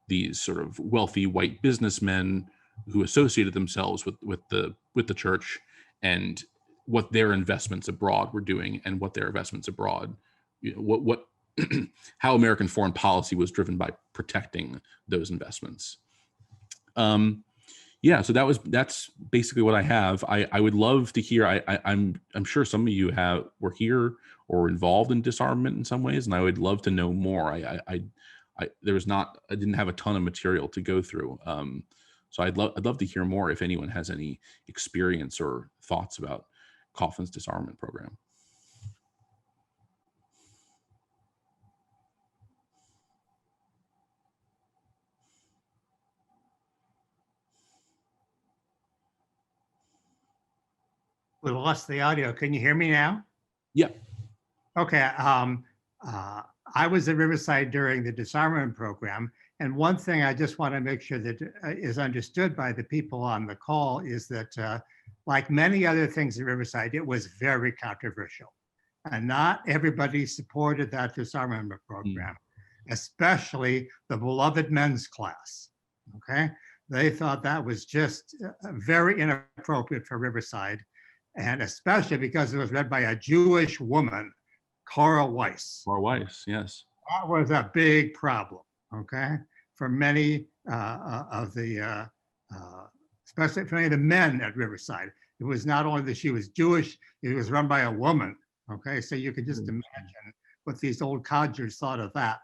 these sort of wealthy white businessmen who associated themselves with the church, and what their investments abroad were doing, and what their investments abroad, what how American foreign policy was driven by protecting those investments. Yeah, so that's basically what I have. I would love to hear. I'm sure some of you were here or involved in disarmament in some ways, and I would love to know more. I didn't have a ton of material to go through. So I'd love to hear more if anyone has any experience or thoughts about Coffin's disarmament program. We lost the audio. Can you hear me now? Yeah. Okay. I was at Riverside during the disarmament program. And one thing I just want to make sure that is understood by the people on the call is that like many other things at Riverside, it was very controversial. And not everybody supported that disarmament program, especially the beloved men's class, okay? They thought that was just very inappropriate for Riverside, and especially because it was read by a Jewish woman, Cora Weiss. Cora Weiss, yes. That was a big problem, okay, for many of the, especially for many of the men at Riverside. It was not only that she was Jewish, it was run by a woman, okay? So you could just imagine what these old codgers thought of that.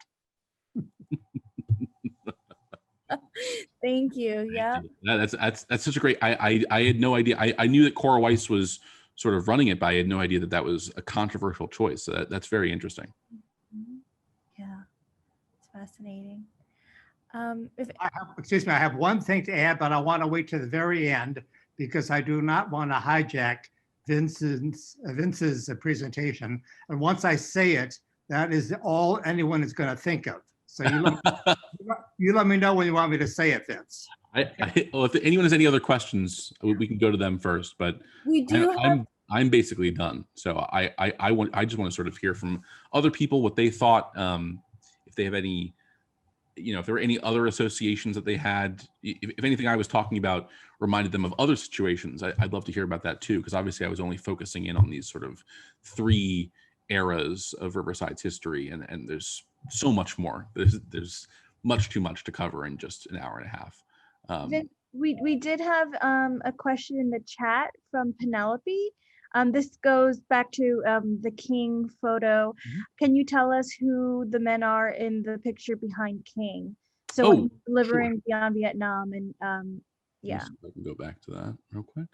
Thank you. Yeah. That's such a great, I had no idea. I knew that Cora Weiss was sort of running it, but I had no idea that that was a controversial choice. So that's very interesting. Yeah, it's fascinating. Excuse me, I have one thing to add, but I want to wait to the very end because I do not want to hijack Vince's presentation. And once I say it, that is all anyone is going to think of. So you let me know when you want me to say it, Vince. Well, if anyone has any other questions, we can go to them first. But We do I'm basically done. So I just want to sort of hear from other people what they thought. If they have any, if there were any other associations that they had, if anything I was talking about reminded them of other situations, I'd love to hear about that too. Because obviously I was only focusing in on these sort of 3 eras of Riverside's history, and there's so much more. There's much too much to cover in just an hour and a half. We did have a question in the chat from Penelope. This goes back to the King photo. Can you tell us who the men are in the picture behind King? So when he's delivering sure. Beyond Vietnam, and yeah. I can go back to that real quick.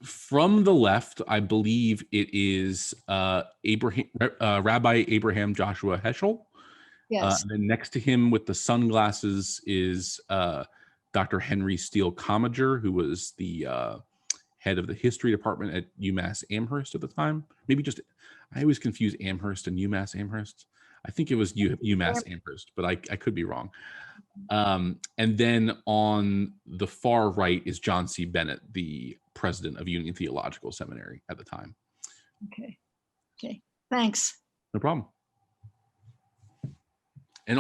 From the left, I believe it is Rabbi Abraham Joshua Heschel. Yes. And then next to him with the sunglasses is Dr. Henry Steele Commager, who was the head of the history department at UMass Amherst at the time. Maybe just, I always confuse Amherst and UMass Amherst. I think it was UMass Amherst, but I could be wrong. And then on the far right is John C. Bennett, the president of Union Theological Seminary at the time. Okay. Thanks. No problem. And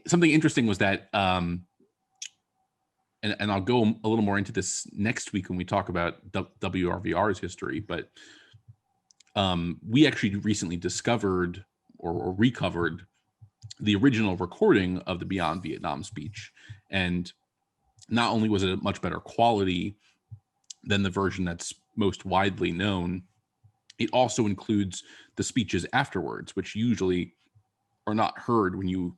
something interesting was that, and I'll go a little more into this next week when we talk about WRVR's history, but we actually recently discovered or recovered the original recording of the Beyond Vietnam speech. And not only was it a much better quality than the version that's most widely known, it also includes the speeches afterwards, which usually are not heard when you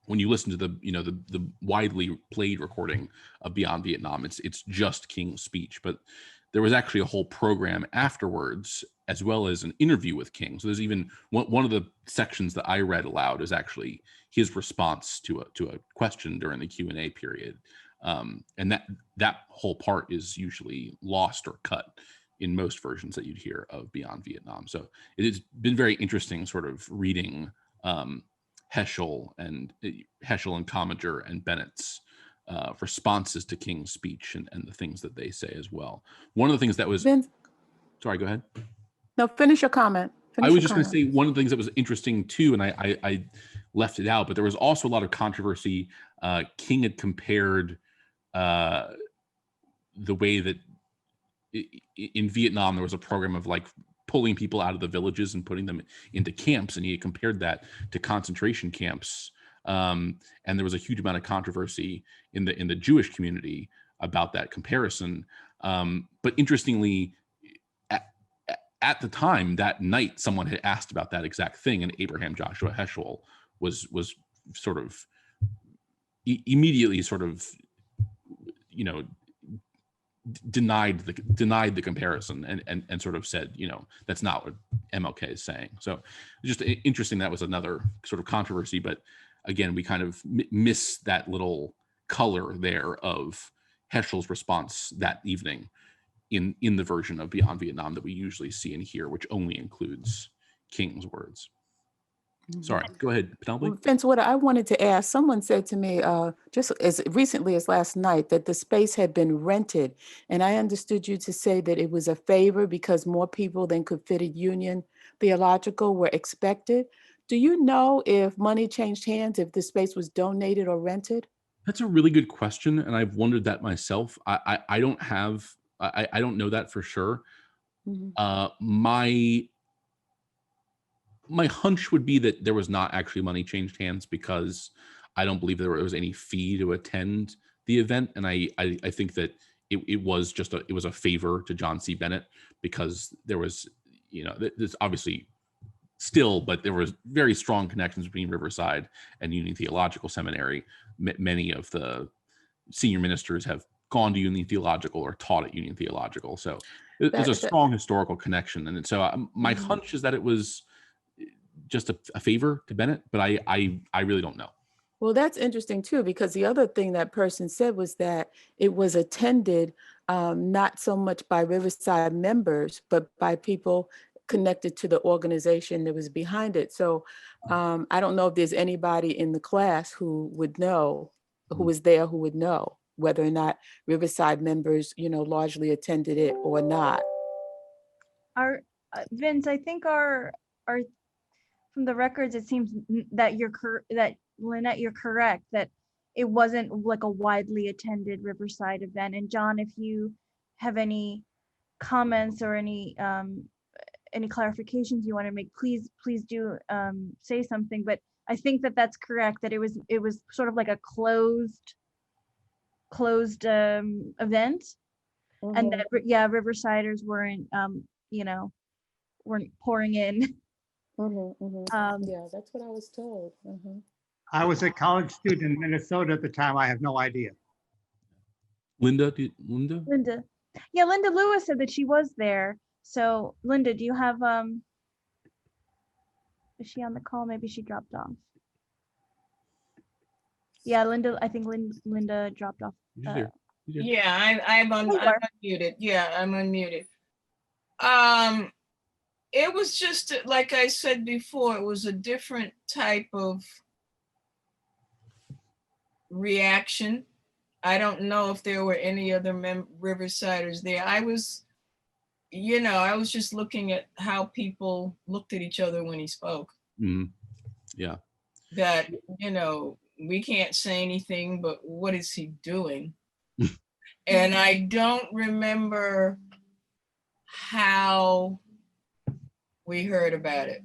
listen to the widely played recording of Beyond Vietnam. It's just King's speech, but there was actually a whole program afterwards, as well as an interview with King. So there's even one of the sections that I read aloud is actually his response to a question during the Q&A period. And that whole part is usually lost or cut in most versions that you'd hear of Beyond Vietnam. So it has been very interesting sort of reading Heschel and Commager and Bennett's responses to King's speech and the things that they say as well. One of the things that was, sorry, go ahead. No, finish your comment. I was just going to say one of the things that was interesting too, and I left it out, but there was also a lot of controversy. King had compared the way that in Vietnam, there was a program of like pulling people out of the villages and putting them into camps. And he had compared that to concentration camps. And there was a huge amount of controversy in the Jewish community about that comparison. But interestingly, at the time, that night, someone had asked about that exact thing, and Abraham Joshua Heschel was sort of immediately sort of, you know, denied the comparison and sort of said, you know, that's not what MLK is saying. So just interesting. That was another sort of controversy, but again, we kind of miss that little color there of Heschel's response that evening in the version of Beyond Vietnam that we usually see and hear, which only includes King's words. Sorry, go ahead, Penelope. Vince, what I wanted to ask, someone said to me just as recently as last night that the space had been rented. And I understood you to say that it was a favor because more people than could fit at Union Theological were expected. Do you know if money changed hands, if the space was donated or rented? That's a really good question, and I've wondered that myself. I don't have, I don't know that for sure. My hunch would be that there was not actually money changed hands because I don't believe there was any fee to attend the event, and I think that it was just it was a favor to John C. Bennett because there was, you know, there's obviously still, but there was very strong connections between Riverside and Union Theological Seminary. Many of the senior ministers have gone to Union Theological or taught at Union Theological, so there's a strong historical connection. And so my hunch is that it was just a favor to Bennett, but I really don't know. Well, that's interesting too, because the other thing that person said was that it was attended not so much by Riverside members, but by people connected to the organization that was behind it. So I don't know if there's anybody in the class who would know, who was there, who would know whether or not Riverside members, you know, largely attended it or not. Our Vince, I think our from the records, it seems that that Lynette, you're correct, that it wasn't like a widely attended Riverside event. And John, if you have any comments or any clarifications you want to make, please do say something. But I think that that's correct, that it was sort of like a closed event, and that Riversiders weren't weren't pouring in. Yeah, that's what I was told. I was a college student in Minnesota at the time. I have no idea. Linda? Yeah, Linda Lewis said that she was there. So Linda, do you have is she on the call? Maybe she dropped off. Yeah, Linda, I think Linda dropped off. Yeah, I'm unmuted. Yeah, I'm unmuted. It was just, like I said before, it was a different type of reaction. I don't know if there were any other Riversiders there. I was just looking at how people looked at each other when he spoke. Yeah. That, we can't say anything, but what is he doing? And I don't remember how we heard about it,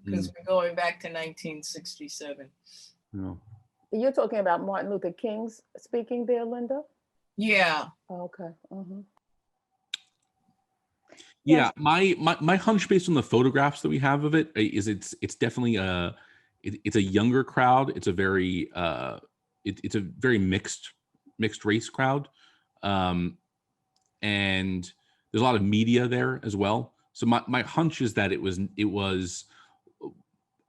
because we're going back to 1967. No. You're talking about Martin Luther King's speaking there, Linda? Yeah. Okay. Yeah, my hunch based on the photographs that we have of it is it's definitely it's a younger crowd. It's a very it's a very mixed race crowd, and there's a lot of media there as well. So my hunch is that it was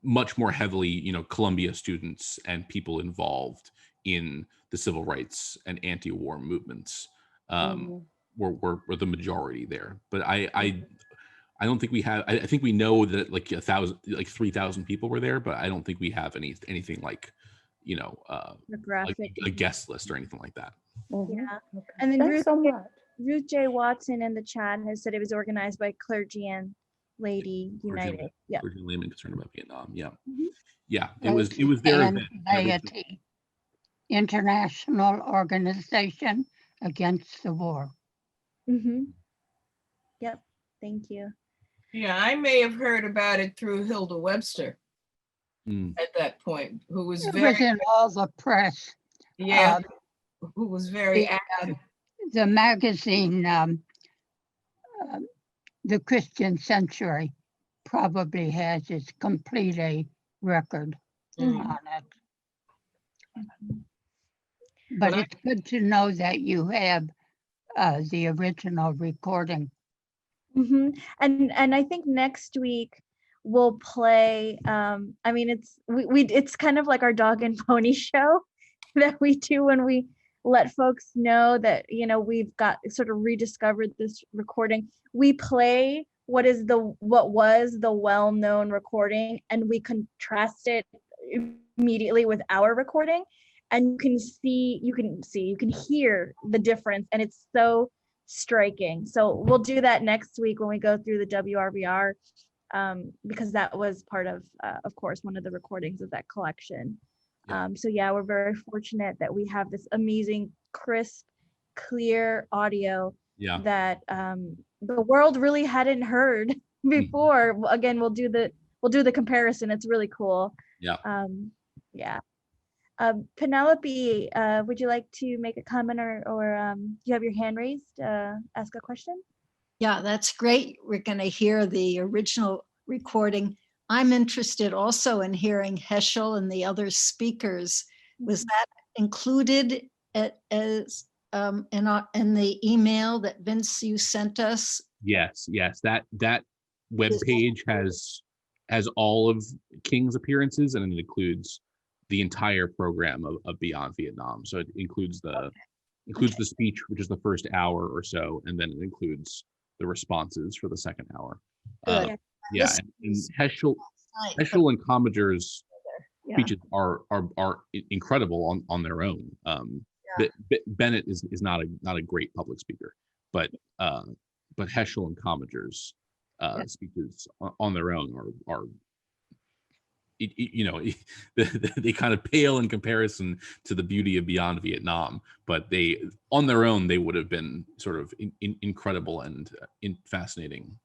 much more heavily, Columbia students and people involved in the civil rights and anti-war movements were the majority there. But I don't think we have. I think we know that like 3,000 people were there, but I don't think we have anything like a guest list or anything like that. Yeah, and then Ruth J. Watson in the chat has said it was organized by Clergy and Lady United. Yeah. Clergy and laymen concerned about Vietnam. Yeah. Yeah. It was their event. Laity, international organization against the war. Yep. Thank you. Yeah, I may have heard about it through Hilda Webster at that point, who was in all the press. Yeah, who was very active. the magazine, The Christian Century, probably has its complete a record on it. But it's good to know that you have the original recording. And I think next week we'll play. I mean, it's kind of like our dog and pony show that we do when we let folks know that, you know, we've got sort of rediscovered this recording. We play what was the well-known recording, and we contrast it immediately with our recording, and you can hear the difference, and it's so striking. So we'll do that next week when we go through the WRVR, because that was part of course, one of the recordings of that collection. So yeah, we're very fortunate that we have this amazing, crisp, clear audio that the world really hadn't heard before. Again, we'll do the comparison. It's really cool. Penelope, would you like to make a comment, or you have your hand raised, ask a question? Yeah, that's great. We're going to hear the original recording. I'm interested also in hearing Heschel and the other speakers. Was that included as in the email that Vince, you sent us? Yes. That web page has all of King's appearances, and it includes the entire program of Beyond Vietnam. So it includes the speech, which is the first hour or so, and then it includes the responses for the second hour. And Heschel and Commager's speeches are incredible on their own. Bennett is not a great public speaker, but Heschel and Commager's speeches on their own are they kind of pale in comparison to the beauty of Beyond Vietnam, but they on their own they would have been sort of incredible and fascinating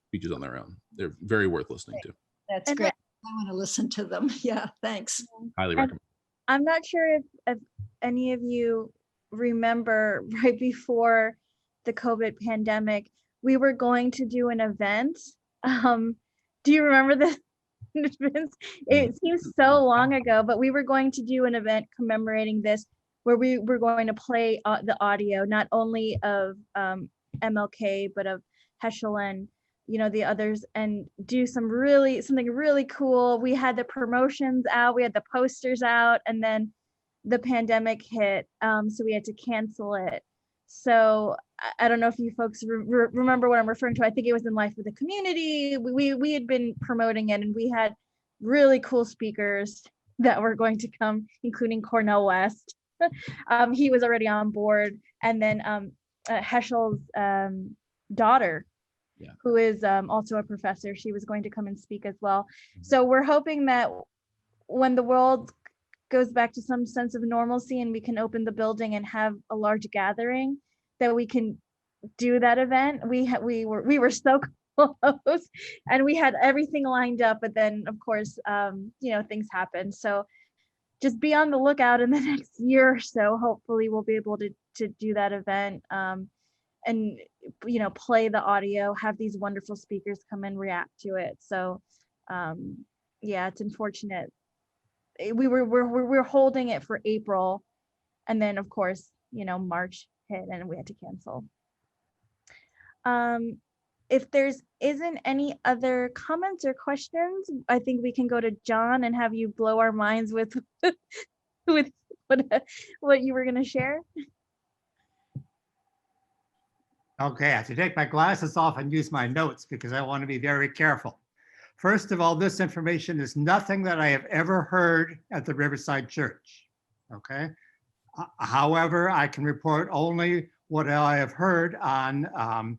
speeches on their own. They're very worth listening to. That's great. I want to listen to them. Yeah, thanks. Highly recommend. I'm not sure if any of you remember, right before the COVID pandemic, we were going to do an event. Do you remember this? It seems so long ago, but we were going to do an event commemorating this, where we were going to play the audio, not only of MLK, but of Heschel and, you know, the others, and do something really cool. We had the promotions out, we had the posters out, and then the pandemic hit, so we had to cancel it. So I don't know if you folks remember what I'm referring to. I think it was in Life with the Community. We had been promoting it, and we had really cool speakers that were going to come, including Cornel West. He was already on board, and then Heschel's daughter, who is also a professor, she was going to come and speak as well. So we're hoping that when the world goes back to some sense of normalcy and we can open the building and have a large gathering, that we can do that event. We were so close, and we had everything lined up, but then of course things happen. So just be on the lookout in the next year or so. Hopefully we'll be able to do that event, and play the audio, have these wonderful speakers come and react to it. So it's unfortunate. We're holding it for April, and then of course March hit and we had to cancel. If there's isn't any other comments or questions, I think we can go to John and have you blow our minds with with what you were going to share. Okay, I have to take my glasses off and use my notes because I want to be very careful. First of all, this information is nothing that I have ever heard at the Riverside Church. Okay. However, I can report only what I have heard on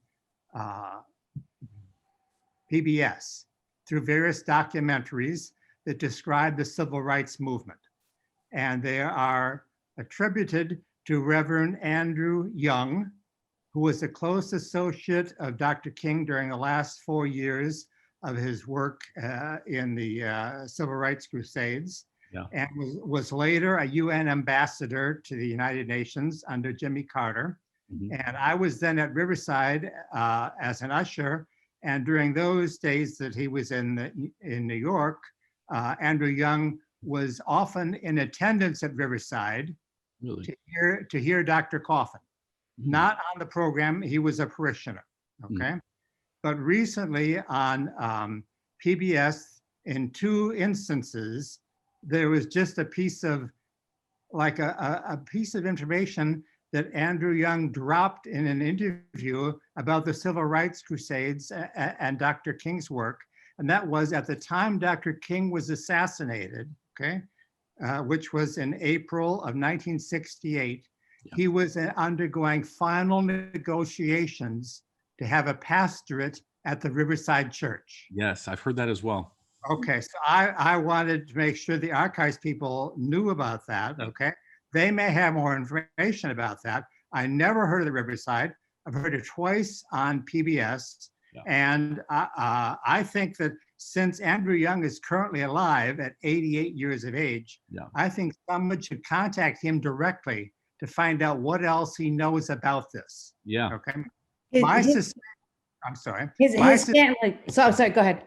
PBS through various documentaries that describe the civil rights movement. And they are attributed to Reverend Andrew Young, who was a close associate of Dr. King during the last 4 years of his work in the civil rights crusades. Yeah. and was later a UN ambassador to the United Nations under Jimmy Carter. And I was then at Riverside as an usher. And during those days that he was in New York, Andrew Young was often in attendance at Riverside Really? to hear Dr. Coffin. Not on the program, he was a parishioner, okay? But recently on PBS, in 2 instances, there was just a piece of, like a piece of information that Andrew Young dropped in an interview about the Civil Rights Crusades and Dr. King's work. And that was at the time Dr. King was assassinated, okay, which was in April of 1968. Yeah. He was undergoing final negotiations to have a pastorate at the Riverside Church. Yes, I've heard that as well. Okay, so I wanted to make sure the archives people knew about that, okay? They may have more information about that. I never heard of the Riverside. I've heard it twice on PBS. Yeah. And I think that since Andrew Young is currently alive at 88 years of age, yeah, I think someone should contact him directly to find out what else he knows about this. Yeah. Okay. I'm sorry. His family. So sorry, go ahead.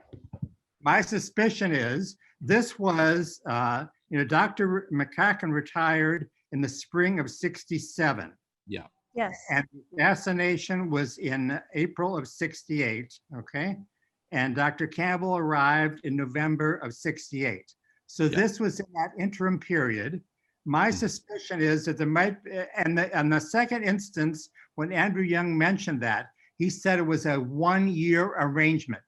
My suspicion is this was, Dr. McCracken retired in the spring of 67. Yeah. Yes. And the assassination was in April of 68, okay? And Dr. Campbell arrived in November of 68. So this was in that interim period. My suspicion is that there might, and the second instance, when Andrew Young mentioned that, he said it was a 1-year arrangement.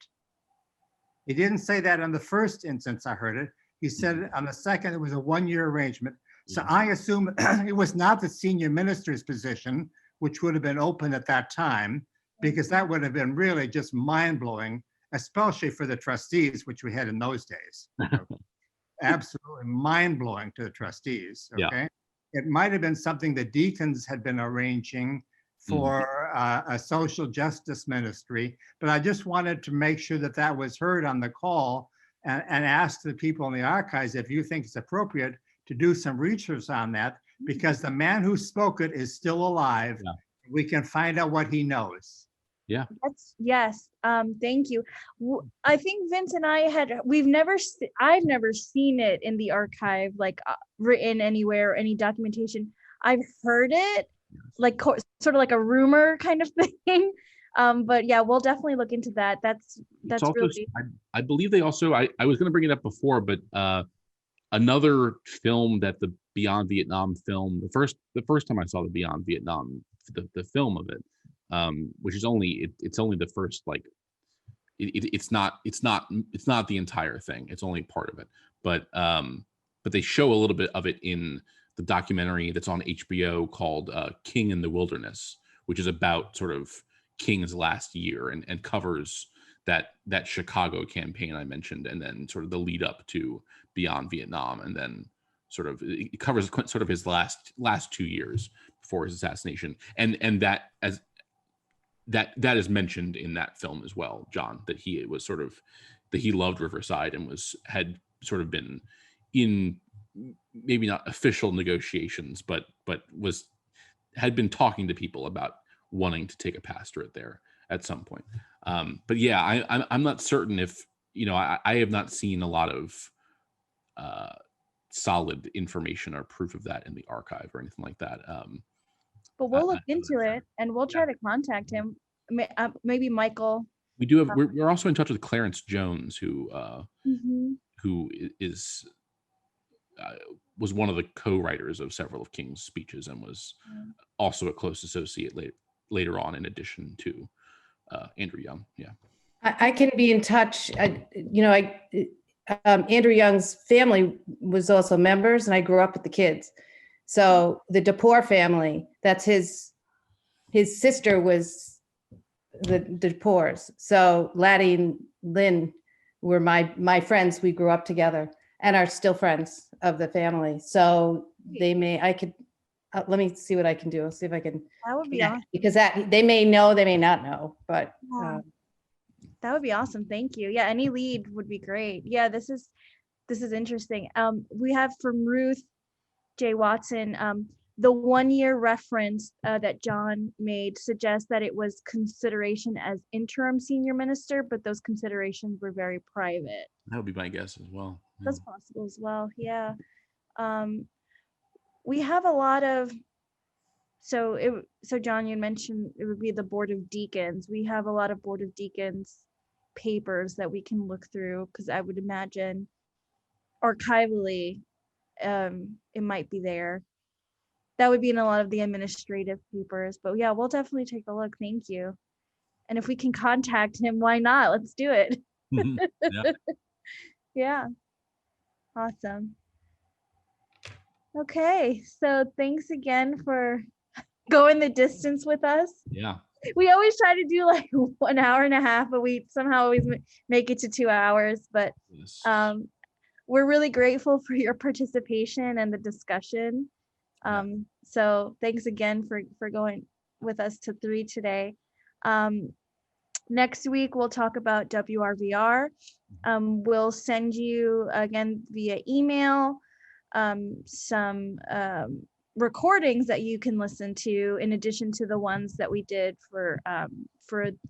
He didn't say that on the first instance I heard it. He said on the second, it was a 1-year arrangement. So I assume it was not the senior minister's position, which would have been open at that time, because that would have been really just mind-blowing, especially for the trustees, which we had in those days. Absolutely mind-blowing to the trustees, okay? Yeah. It might have been something the deacons had been arranging for a social justice ministry, but I just wanted to make sure that that was heard on the call and ask the people in the archives if you think it's appropriate to do some research on that, because the man who spoke it is still alive. Yeah. We can find out what he knows. Yeah. Yes. Thank you. I think Vince and I I've never seen it in the archive, like written anywhere, any documentation. I've heard it, like sort of like a rumor kind of thing. But yeah, we'll definitely look into that. That's also, really. I believe they also. I was going to bring it up before, but another film that the Beyond Vietnam film, the first time I saw the Beyond Vietnam, the film of it, which is it's only the first, like it's not the entire thing. It's only part of it, but they show a little bit of it in the documentary that's on HBO called King in the Wilderness, which is about sort of King's last year and covers that Chicago campaign I mentioned, and then sort of the lead up to Beyond Vietnam, and then sort of it covers sort of his last 2 years before his assassination, and that is mentioned in that film as well, John, that he loved Riverside and had sort of been in maybe not official negotiations, but had been talking to people about wanting to take a pastorate there at some point. But yeah, I'm not certain if, I have not seen a lot of solid information or proof of that in the archive or anything like that. But we'll look into it and we'll try to contact him. Maybe Michael. We do have. We're also in touch with Clarence Jones, who was one of the co-writers of several of King's speeches and was also a close associate later on, in addition to Andrew Young. Yeah, I can be in touch. Andrew Young's family was also members, and I grew up with the kids. So the DePore family, that's his sister was the DePores. So Laddie and Lynn were my friends. We grew up together and are still friends of the family. So let me see what I can do. I'll see if I can. That would be awesome. Because they may know, they may not know, but. That would be awesome. Thank you. Yeah, any lead would be great. Yeah, this is this is interesting. We have from Ruth J. Watson, the 1 year reference that John made suggests that it was consideration as interim senior minister, but those considerations were very private. That would be my guess as well. Yeah. That's possible as well. Yeah. We have a lot of, so John, you mentioned it would be the Board of Deacons. We have a lot of Board of Deacons papers that we can look through, because I would imagine archivally it might be there. That would be in a lot of the administrative papers, but yeah, we'll definitely take a look. Thank you. And if we can contact him, why not? Let's do it. Yeah. Yeah. Awesome. Okay, so thanks again for going the distance with us. Yeah. We always try to do like 1 hour and a half, but we somehow always make it to 2 hours. But Yes. we're really grateful for your participation and the discussion. So thanks again for going with us to 3 today. Next week, we'll talk about WRVR. We'll send you again via email some recordings that you can listen to in addition to the ones that we did for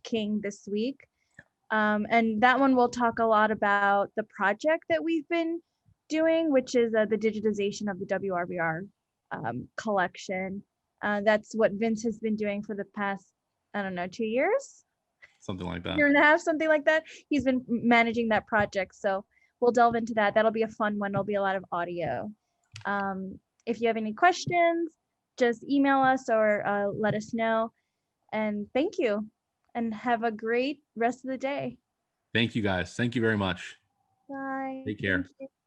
King this week. And that one will talk a lot about the project that we've been doing, which is the digitization of the WRVR collection. That's what Vince has been doing for the past, I don't know, 2 years? Something like that. Year and a half, something like that. He's been managing that project. So we'll delve into that. That'll be a fun one. There'll be a lot of audio. If you have any questions, just email us or let us know. And thank you. And have a great rest of the day. Thank you guys. Thank you very much. Bye. Take care. Thank you.